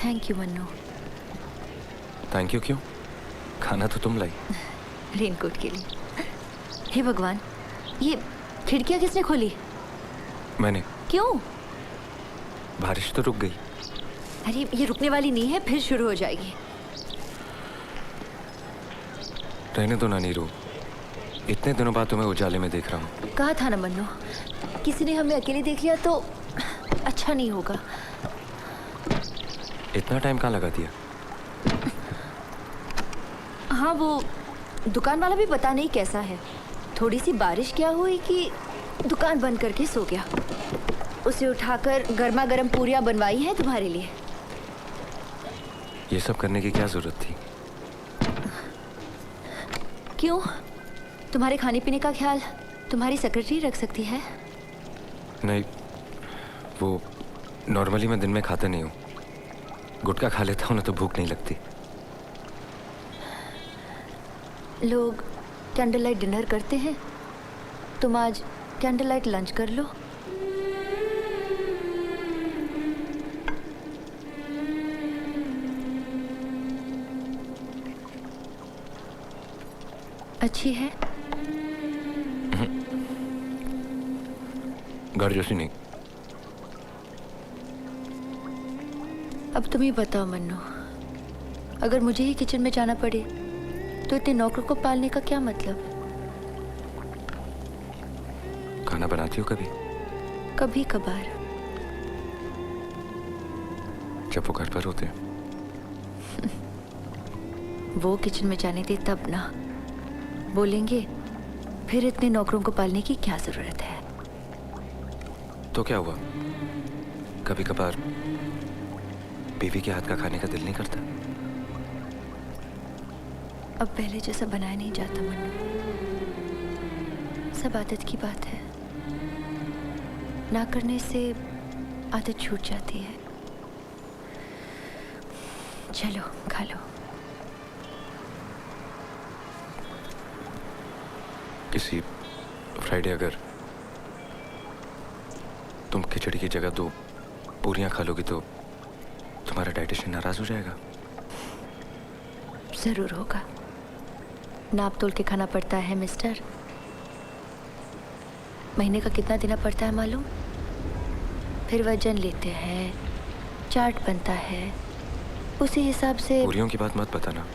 thank you Mannu. Thank you क्यों? खाना तो तुम लाई। रेनकोट के लिए। हे भगवान, ये खिड़कियाँ किसने खोली? मैंने। क्यों? बारिश तो रुक गई। अरे ये रुकने वाली नहीं है, फिर शुरू हो जाएगी। रहने दो ना नीरू, इतने दिनों बाद तुम्हें उजाले में देख रहा हूँ। कहा था ना मन्नू, किसी ने हमें अकेले देख लिया तो अच्छा नहीं होगा। इतना टाइम कहाँ लगा दिया? हाँ, वो दुकान वाला भी पता नहीं कैसा है। थोड़ी सी बारिश क्या हुई कि दुकान बंद करके सो गया। उसे उठाकर गर्मा गर्म पूरियाँ बनवाई हैं तुम्हारे लिए। ये सब करने की क्या जरूरत थी? क्यों? तुम्हारे खाने पीने का ख्याल तुम्हारी सेक्रेटरी रख सकती है। नहीं, वो नॉर्मली मैं दिन में खाता नहीं हूँ। गुटखा खा लेता हूँ ना तो भूख नहीं लगती। लोग कैंडल लाइट डिनर करते हैं, तुम आज कैंडल लाइट लंच कर लो। अच्छी है? घर जैसी नहीं। अब तुम ही बताओ मन्नू, अगर मुझे ही किचन में जाना पड़े तो इतने नौकरों को पालने का क्या मतलब? खाना बनाती हो कभी? कभी कभार। जब वो घर पर होते हैं। वो किचन में जाने दे तब ना। बोलेंगे फिर इतने नौकरों को पालने की क्या जरूरत है? तो क्या हुआ? कभी कभार बीवी के हाथ का खाने का दिल नहीं करता? अब पहले जैसा बनाया नहीं जाता मन्नू, सब आदत की बात है। ना करने से आदत छूट जाती है। चलो खा लो। किसी फ्राइडे अगर तुम खिचड़ी की जगह 2 पूरियां खा लोगी तो तुम्हारा डाइटिशियन नाराज हो जाएगा। जरूर होगा। नाप तोल के खाना पड़ता है मिस्टर। महीने का कितना देना पड़ता है मालूम? फिर वजन लेते हैं, चार्ट बनता है, उसी हिसाब से। पूरियों की बात मत बताना।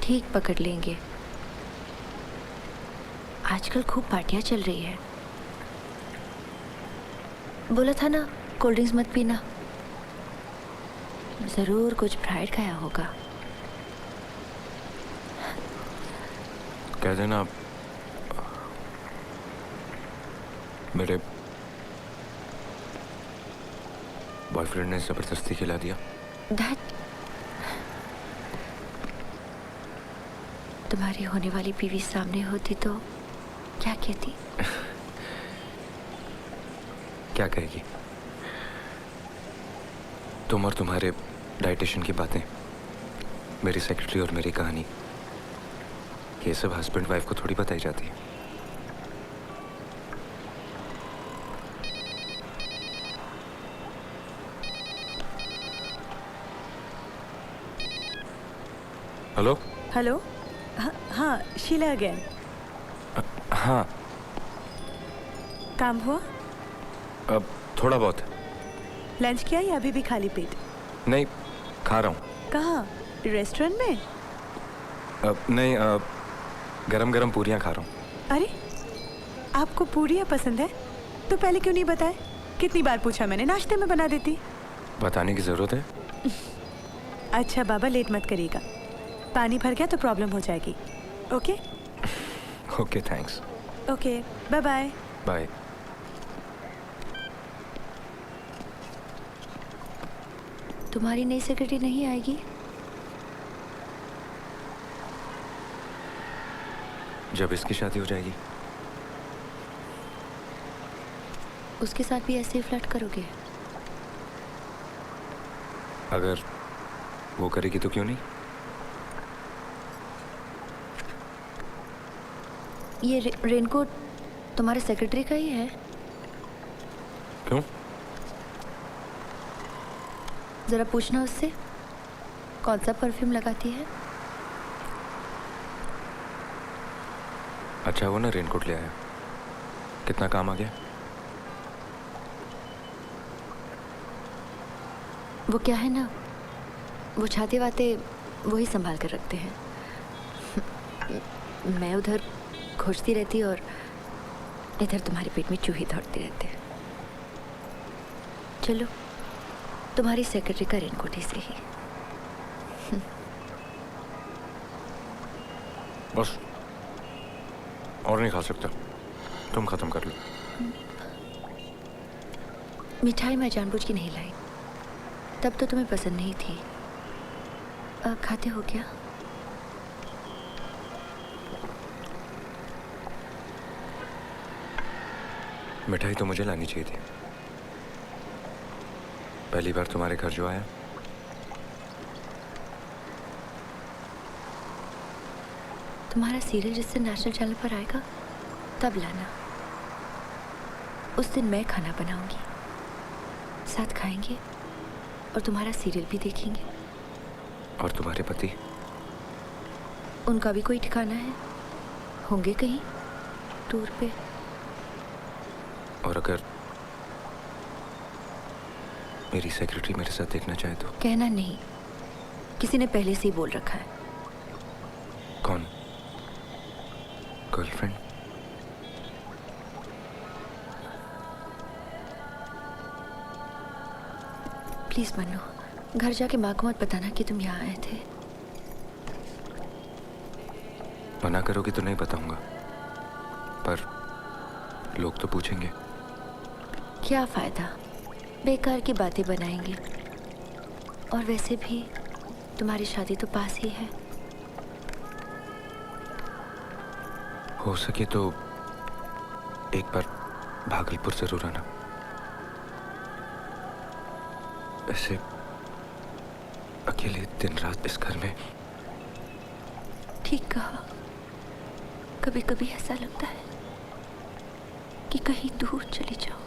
ठीक पकड़ लेंगे। आजकल खूब पार्टियां चल रही है। बोला था ना कोल्ड ड्रिंक्स मत पीना। जरूर कुछ फ्राइड खाया होगा। कह देना मेरे बॉयफ्रेंड ने जबरदस्ती खिला दिया। तुम्हारी होने वाली बीवी सामने होती तो क्या कहती? क्या कहेगी? तुम और तुम्हारे डाइटिशियन की बातें, मेरी सेक्रेटरी और मेरी कहानी, ये सब हस्बैंड वाइफ को थोड़ी बताई जाती है। Hello hello. हाँ शीला अगेन। हाँ, काम हुआ? अब थोड़ा बहुत। लंच किया या अभी भी खाली पेट? नहीं, खा रहा हूँ। कहाँ? रेस्टोरेंट में? नहीं, गरम गरम पूरियाँ खा रहा हूँ। अरे आपको पूरियाँ पसंद है तो पहले क्यों नहीं बताए? कितनी बार पूछा मैंने, नाश्ते में बना देती। बताने की जरूरत है? अच्छा बाबा, लेट मत करिएगा। पानी भर गया तो प्रॉब्लम हो जाएगी। Okay okay, thanks. Okay, bye bye. Bye. तुम्हारी नई सेक्रेटरी नहीं आएगी? जब इसकी शादी हो जाएगी। उसके साथ भी ऐसे ही फ्लर्ट करोगे? अगर वो करेगी तो क्यों नहीं? ये रेनकोट तुम्हारे सेक्रेटरी का ही है? क्यों? ज़रा पूछना उससे कौन सा परफ्यूम लगाती है। अच्छा वो ना रेनकोट ले आया, कितना काम आ गया? वो क्या है ना, वो छाते वाते वही संभाल कर रखते हैं। मैं उधर खोजती रहती और इधर तुम्हारे पेट में चूहे दौड़ते रहते हैं। चलो तुम्हारी सेक्रेटरी का रेनकोट ही सही। बस और नहीं खा सकता, तुम खत्म कर लो। मिठाई मैं जानबूझ के नहीं लाई, तब तो तुम्हें पसंद नहीं थी। खाते हो क्या? मिठाई तो मुझे लानी चाहिए थी। पहली बार तुम्हारे घर जो आया, तुम्हारा सीरियल जिस दिन नेशनल चैनल पर आएगा तब लाना। उस दिन मैं खाना बनाऊंगी, साथ खाएंगे और तुम्हारा सीरियल भी देखेंगे। और तुम्हारे पति? उनका भी कोई ठिकाना है, होंगे कहीं टूर पे। और अगर मेरी सेक्रेटरी मेरे साथ देखना चाहे तो? कहना नहीं, किसी ने पहले से ही बोल रखा है। कौन? गर्लफ्रेंड? प्लीज मन्नू, घर जाके माँ को मत बताना कि तुम यहाँ आए थे। मना करोगी तो नहीं बताऊंगा, पर लोग तो पूछेंगे। क्या फायदा, बेकार की बातें बनाएंगे। और वैसे भी तुम्हारी शादी तो पास ही है। हो सके तो एक बार भागलपुर जरूर आना। ऐसे अकेले दिन रात इस घर में। ठीक कहा, कभी कभी ऐसा लगता है कि कहीं दूर चली जाओ।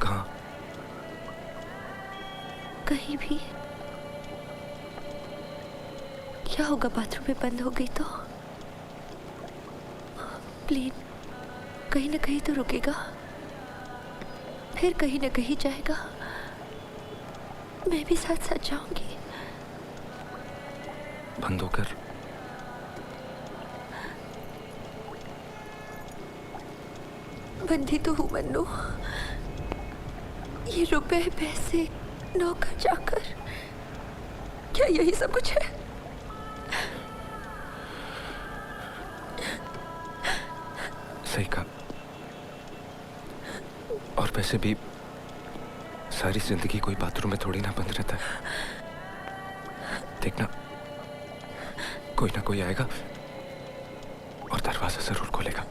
कहाँ? कहीं भी। क्या होगा बाथरूम में बंद हो गई तो? प्लेन कहीं ना कहीं तो रुकेगा, फिर कहीं ना कहीं जाएगा। मैं भी साथ साथ जाऊंगी। बंद होकर बंदी तो हूँ मन्नू। ये रुपए पैसे नौकर चाकर, क्या यही सब कुछ है? सही कहा। और वैसे भी सारी जिंदगी कोई बाथरूम में थोड़ी ना बंद रहता है। देखना, कोई ना कोई आएगा और दरवाजा जरूर खोलेगा।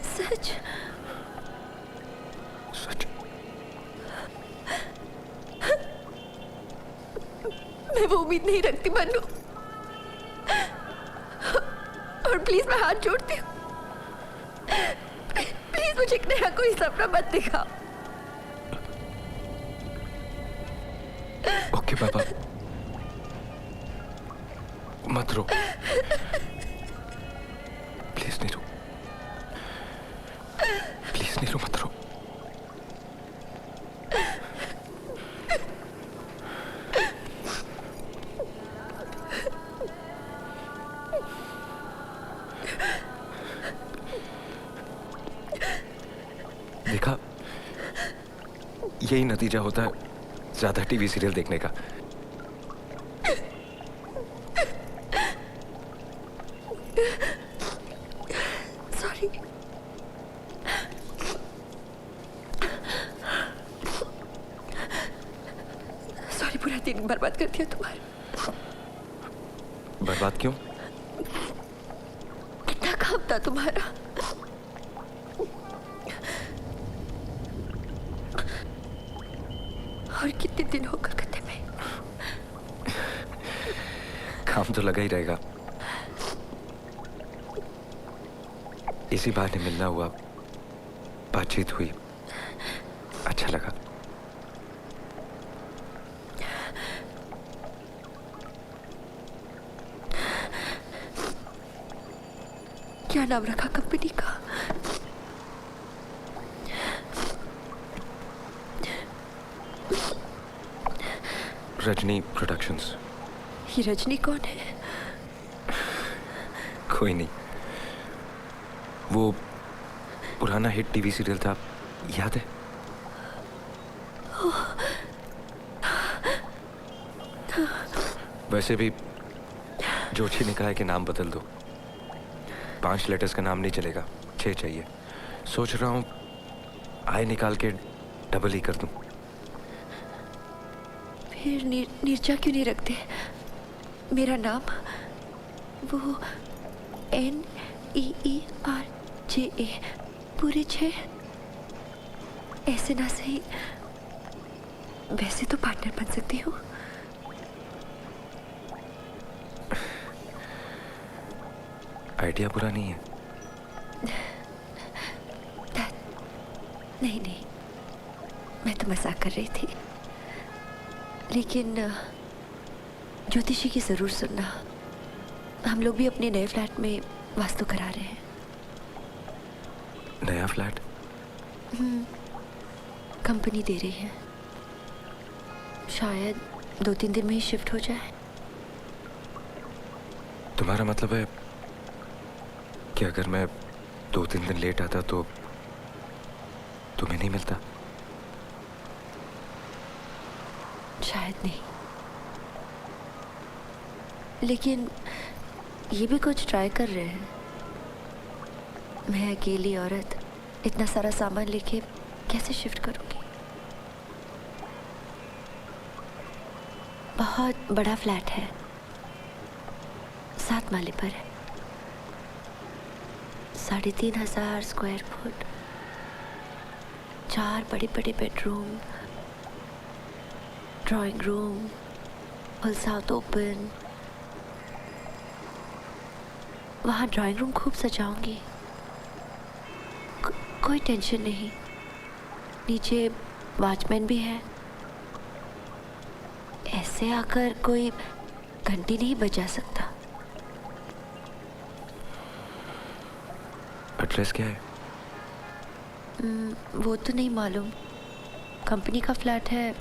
सच? सच। मैं वो उम्मीद नहीं रखती मन्नू, और प्लीज मैं हाथ जोड़ती हूँ, प्लीज मुझे एक नया कोई सपना मत दिखाओ। ओके बाबा, मत रो, प्लीज नहीं रो, प्लीज नहीं रो, मत रो। देखा, यही नतीजा होता है ज्यादा टीवी सीरियल देखने का। सॉरी। सॉरी, पूरा दिन बर्बाद कर दिया तुम्हारा। बर्बाद क्यों? कितना काम था तुम्हारा। और कितने दिन हो कलकत्ते में। काम तो लगा ही रहेगा। इसी बहाने मिलना हुआ, बातचीत हुई, अच्छा लगा। क्या नाम रखा कंपनी का? रजनी प्रोडक्शंस। ये रजनी कौन है? कोई नहीं, वो पुराना हिट टीवी सीरियल था, याद है? वैसे भी जोशी ने कहा है कि नाम बदल दो। 5 लेटर्स का नाम नहीं चलेगा, 6 चाहिए। सोच रहा हूँ आय निकाल के डबल ही कर दूं। फिर निर्जा क्यों नहीं रखते? मेरा नाम वो NEERJA पूरे 6 ऐसे ना सही। वैसे तो पार्टनर बन सकती हूँ। आइडिया बुरा नहीं है। नहीं, मैं तो मजाक कर रही थी। लेकिन ज्योतिषी की जरूर सुनना। हम लोग भी अपने नए फ्लैट में वास्तु करा रहे हैं। नया फ्लैट? कंपनी दे रही है, शायद 2-3 दिन में ही शिफ्ट हो जाए। तुम्हारा मतलब है कि अगर मैं 2-3 दिन लेट आता तो तुम्हें नहीं मिलता? शायद नहीं, लेकिन ये भी कुछ ट्राई कर रहे हैं। मैं अकेली औरत इतना सारा सामान लेके कैसे शिफ्ट करूंगी? बहुत बड़ा फ्लैट है, 7 माले पर है, 3,500 स्क्वायर फुट, 4 बड़े बड़े bedroom, drawing room, full south open. वहाँ ड्राइंग रूम खूब सजाऊंगी, कोई टेंशन नहीं। नीचे वॉचमैन भी है, ऐसे आकर कोई घंटी नहीं बजा सकता। एड्रेस क्या है? वो तो नहीं मालूम। कंपनी का फ्लैट है,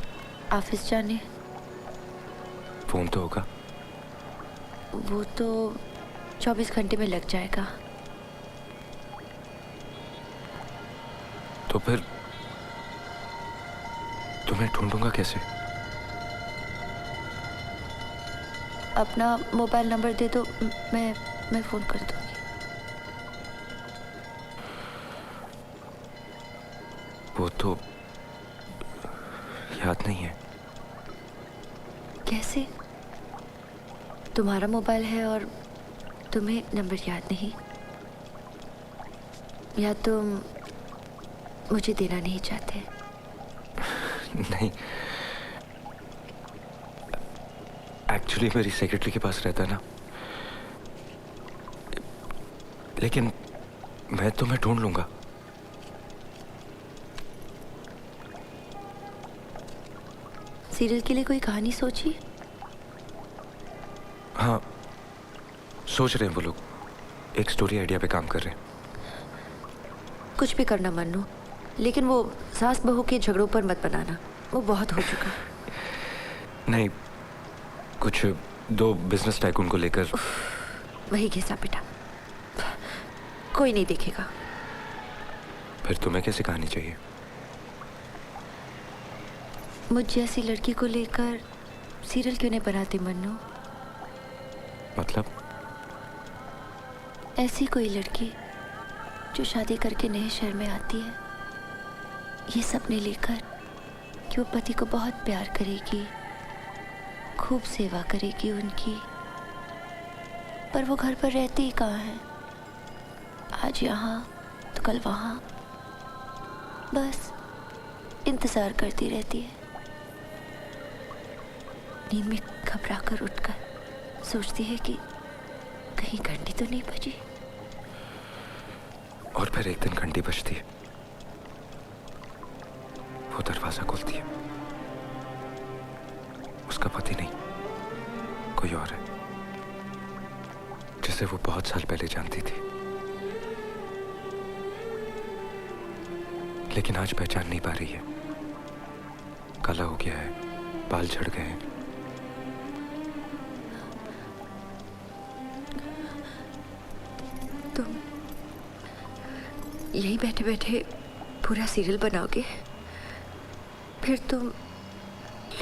ऑफिस जाने। फोन तो होगा? वो तो 24 घंटे में लग जाएगा। तो फिर तुम्हें ढूंढूंगा कैसे? अपना मोबाइल नंबर दे दो, मैं फोन कर दूंगी। वो तो याद नहीं है। कैसे? तुम्हारा मोबाइल है और तुम्हें नंबर याद नहीं? या तुम मुझे देना नहीं चाहते? नहीं, एक्चुअली मेरी सेक्रेटरी के पास रहता है ना, लेकिन मैं तुम्हें ढूंढ लूंगा। सीरियल के लिए कोई कहानी सोची? हाँ, सोच रहे हैं वो लोग, एक स्टोरी आइडिया पे काम कर रहे हैं। कुछ भी करना मन्नू, लेकिन वो सास बहू के झगड़ों पर मत बनाना, वो बहुत हो चुका। नहीं, कुछ 2 बिजनेस टाइकून को लेकर। वही घिसा पिटा, कोई नहीं देखेगा। फिर तुम्हें कैसी कहानी चाहिए? मुझ जैसी लड़की को लेकर सीरियल क्यों नहीं बनाते मन्नू? मतलब? ऐसी कोई लड़की जो शादी करके नए शहर में आती है, ये सपने लेकर कि वो पति को बहुत प्यार करेगी, खूब सेवा करेगी उनकी, पर वो घर पर रहती ही कहाँ है? आज यहाँ तो कल वहाँ, बस इंतजार करती रहती है। नींद में घबरा कर उठकर सोचती है कि कहीं घंटी तो नहीं बजी। और फिर एक दिन घंटी बजती है, वो दरवाजा खोलती है। उसका पति नहीं, कोई और है, जिसे वो बहुत साल पहले जानती थी, लेकिन आज पहचान नहीं पा रही है। काला हो गया है, बाल झड़ गए हैं। तुम यही बैठे बैठे पूरा सीरियल बनाओगे? फिर तुम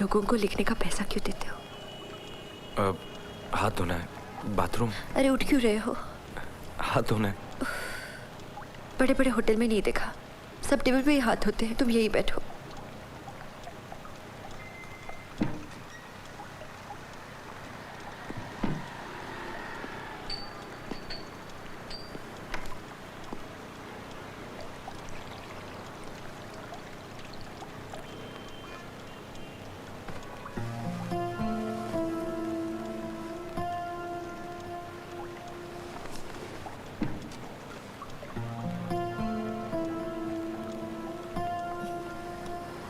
लोगों को लिखने का पैसा क्यों देते हो? हाथ धोना है, बाथरूम। अरे उठ क्यों रहे हो? हाथ धोना है। बड़े बड़े होटल में नहीं देखा, सब टेबल पे ही हाथ होते हैं, तुम यही बैठो।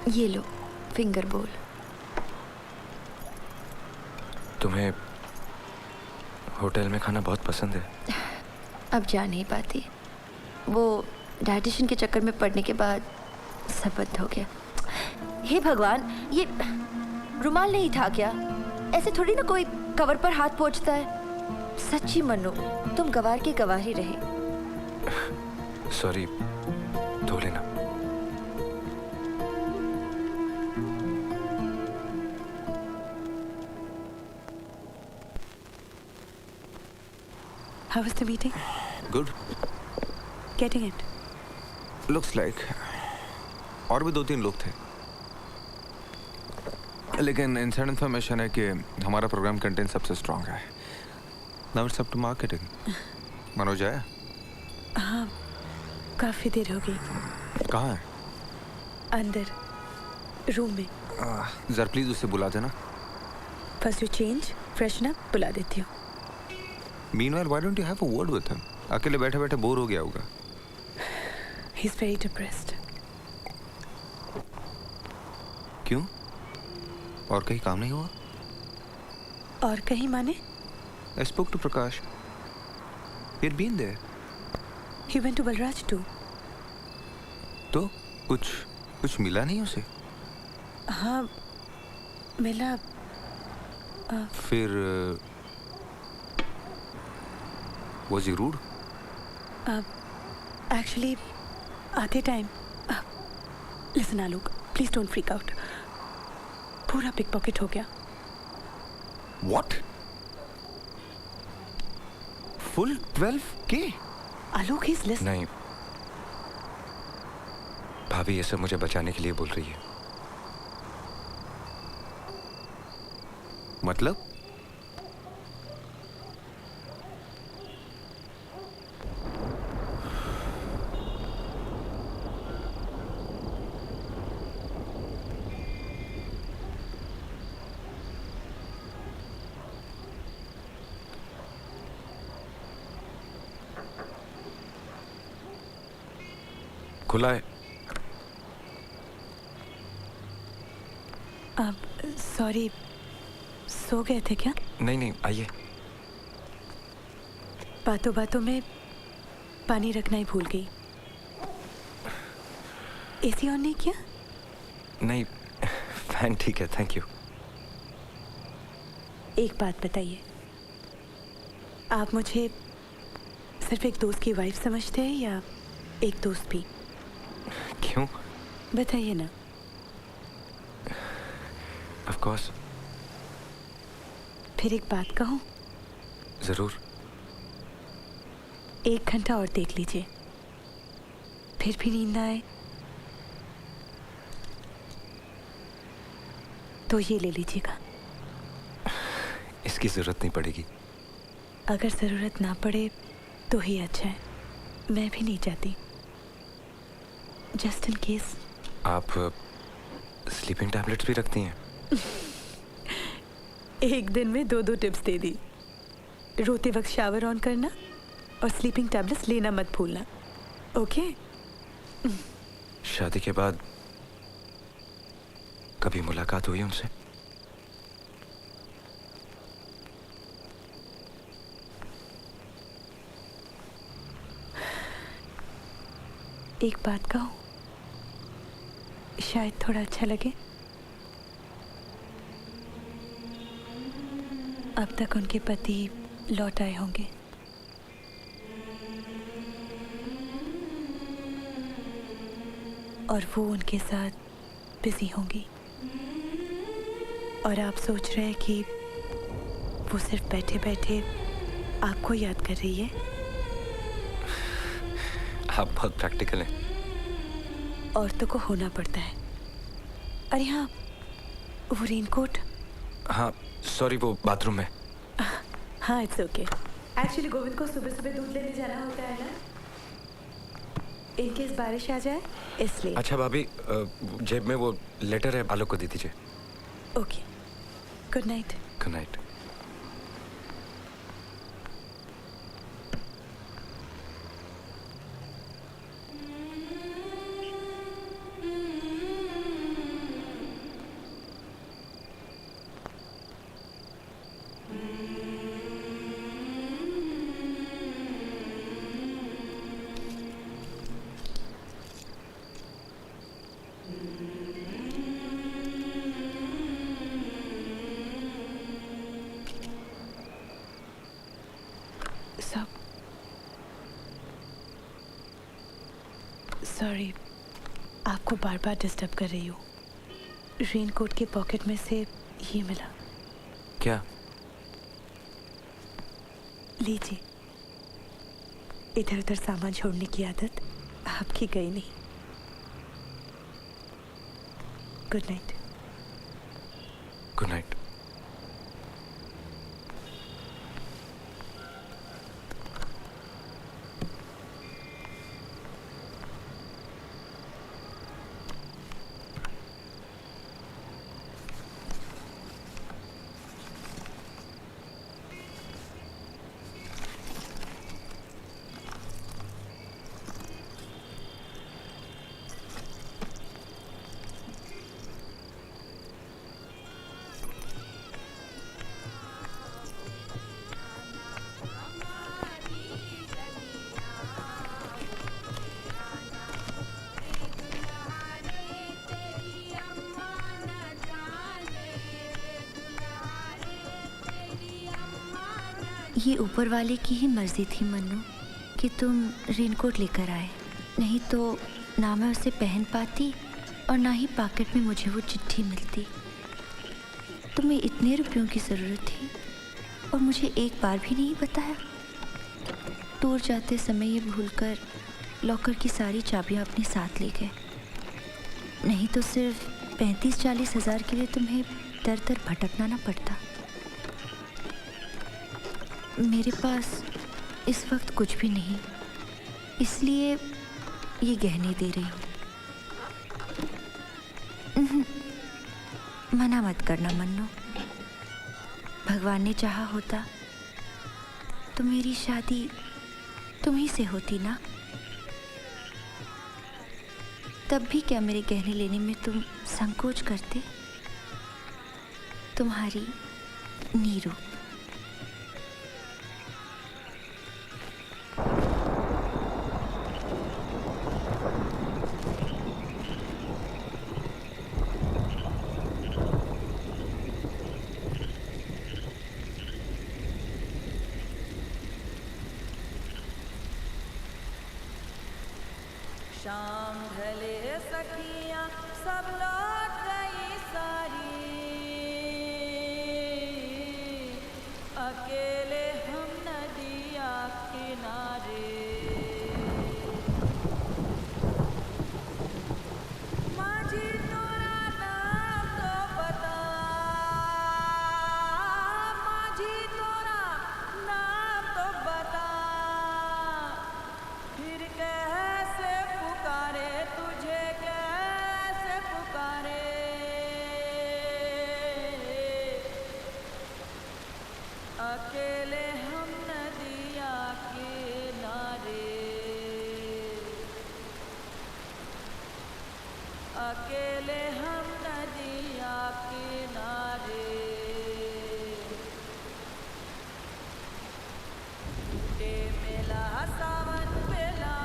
ये लो फिंगर बोल। तुम्हें होटल में खाना बहुत पसंद है? अब जा नहीं पाती, वो डाइटिशियन के चक्कर में पड़ने के बाद सब बंद हो गया। हे भगवान, ये रुमाल नहीं था क्या? ऐसे थोड़ी ना कोई कवर पर हाथ पोंछता है। सच्ची मनु, तुम गवार की गवार ही रहे। सॉरी, धो लेना। How was the meeting? Good, Getting it? Looks like. और भी 2-3 लोग थे, लेकिन इनसाइड इन्फॉर्मेशन है कि हमारा प्रोग्राम कंटेंट सबसे स्ट्रांग है। Now it's up to marketing. Manoj आया? हाँ, काफी देर हो गई। कहाँ है? अंदर रूम में। जरा प्लीज उसे बुला देना। First you change, freshen up, बुला देती हूँ। Meanwhile, why don't you have a word with him? अकेले बैठे बैठे बोर हो गया होगा। He's very depressed. क्यों? और कहीं काम नहीं हुआ? और कहीं माने? I spoke to Prakash. He'd been there. He went to Balraj too. तो कुछ मिला नहीं उसे? हाँ, मिला। फिर was he rude? Actually, आते time listen Alok, please don't freak out. पूरा पिक पॉकेट हो गया। What? Full 12K? Alok is listen. नहीं, भाभी ये सब मुझे बचाने के लिए बोल रही है। मतलब? खुला है। अब सॉरी, सो गए थे क्या? नहीं, आइए। बातों बातों में पानी रखना ही भूल गई। एसी ऑन नहीं किया? नहीं, फैन ठीक है, थैंक यू। एक बात बताइए, आप मुझे सिर्फ एक दोस्त की वाइफ समझते हैं या एक दोस्त भी? क्यों? बताइए ना। Of course. फिर एक बात कहूँ? जरूर। 1 घंटा और देख लीजिए, फिर भी नींद आए तो ये ले लीजिएगा। इसकी जरूरत नहीं पड़ेगी। अगर जरूरत ना पड़े तो ही अच्छा है, मैं भी नहीं चाहती। Just in case. आप स्लीपिंग टैबलेट्स भी रखती हैं? एक दिन में 2 टिप्स दे दी। रोते वक्त शावर ऑन करना और स्लीपिंग टैबलेट्स लेना मत भूलना। ओके? शादी के बाद कभी मुलाकात हुई उनसे? एक बात कहूं, शायद थोड़ा अच्छा लगे। अब तक उनके पति लौट आए होंगे। और वो उनके साथ बिजी होंगी। और आप सोच रहे हैं कि वो सिर्फ बैठे बैठे आपको याद कर रही है। आप बहुत प्रैक्टिकल हैं। औरतों को होना पड़ता है। अरे हाँ, वो रेनकोट। हाँ सॉरी, वो बाथरूम में। हाँ इट्स ओके। एक्चुअली गोविंद को सुबह सुबह दूध लेने जाना होता है ना, इनकेस बारिश आ जाए इसलिए। अच्छा भाभी, जेब में वो लेटर है, आलोक को दे दीजिए। Okay, good night. Good night. Sorry, आपको बार बार डिस्टर्ब कर रही हूँ। रेनकोट के पॉकेट में से ये मिला। क्या? लीजिए। इधर उधर सामान छोड़ने की आदत आपकी गई नहीं। Good night. Good night. ये ऊपर वाले की ही मर्जी थी मन्नू कि तुम रेनकोट लेकर आए, नहीं तो ना मैं उसे पहन पाती और ना ही पॉकेट में मुझे वो चिट्ठी मिलती। तुम्हें इतने रुपयों की ज़रूरत थी और मुझे एक बार भी नहीं बताया। दूर जाते समय ये भूलकर लॉकर की सारी चाबियां अपने साथ ले गए, नहीं तो सिर्फ 35-40 हज़ार के लिए तुम्हें दर दर भटकना ना पड़ता। मेरे पास इस वक्त कुछ भी नहीं, इसलिए ये गहने दे रही हूँ। मना मत करना मन्नू, भगवान ने चाहा होता तो मेरी शादी तुम्ही से होती ना। तब भी क्या मेरे गहने लेने में तुम संकोच करते? तुम्हारी नीरू। शाम ढले सखियां सब लौट गई सारी, अकेले हम नदिया किनारे। माझी तोरा नाम तो बता, माझी तोरा नाम तो बता, फिर कैसे पुकारे तुझे कैसे अकेले हम नदिया किनारे, टूटे मेला सावन बेला,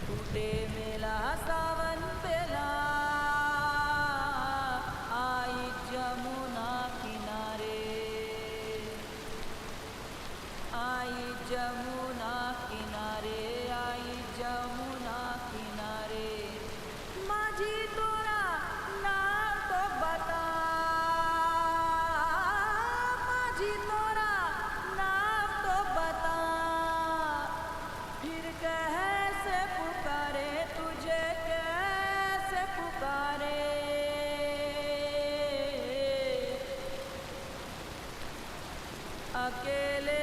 टूटे मेला सावन बेला, आई जमुना किनारे, आई जमुना किनारे, आई जमुना किनारे। माझी तोरा नाम तो बता, माझी तोरा नाम तो बता, फिर कैसे पुकारे तुझे, कैसे पुकारे। अकेले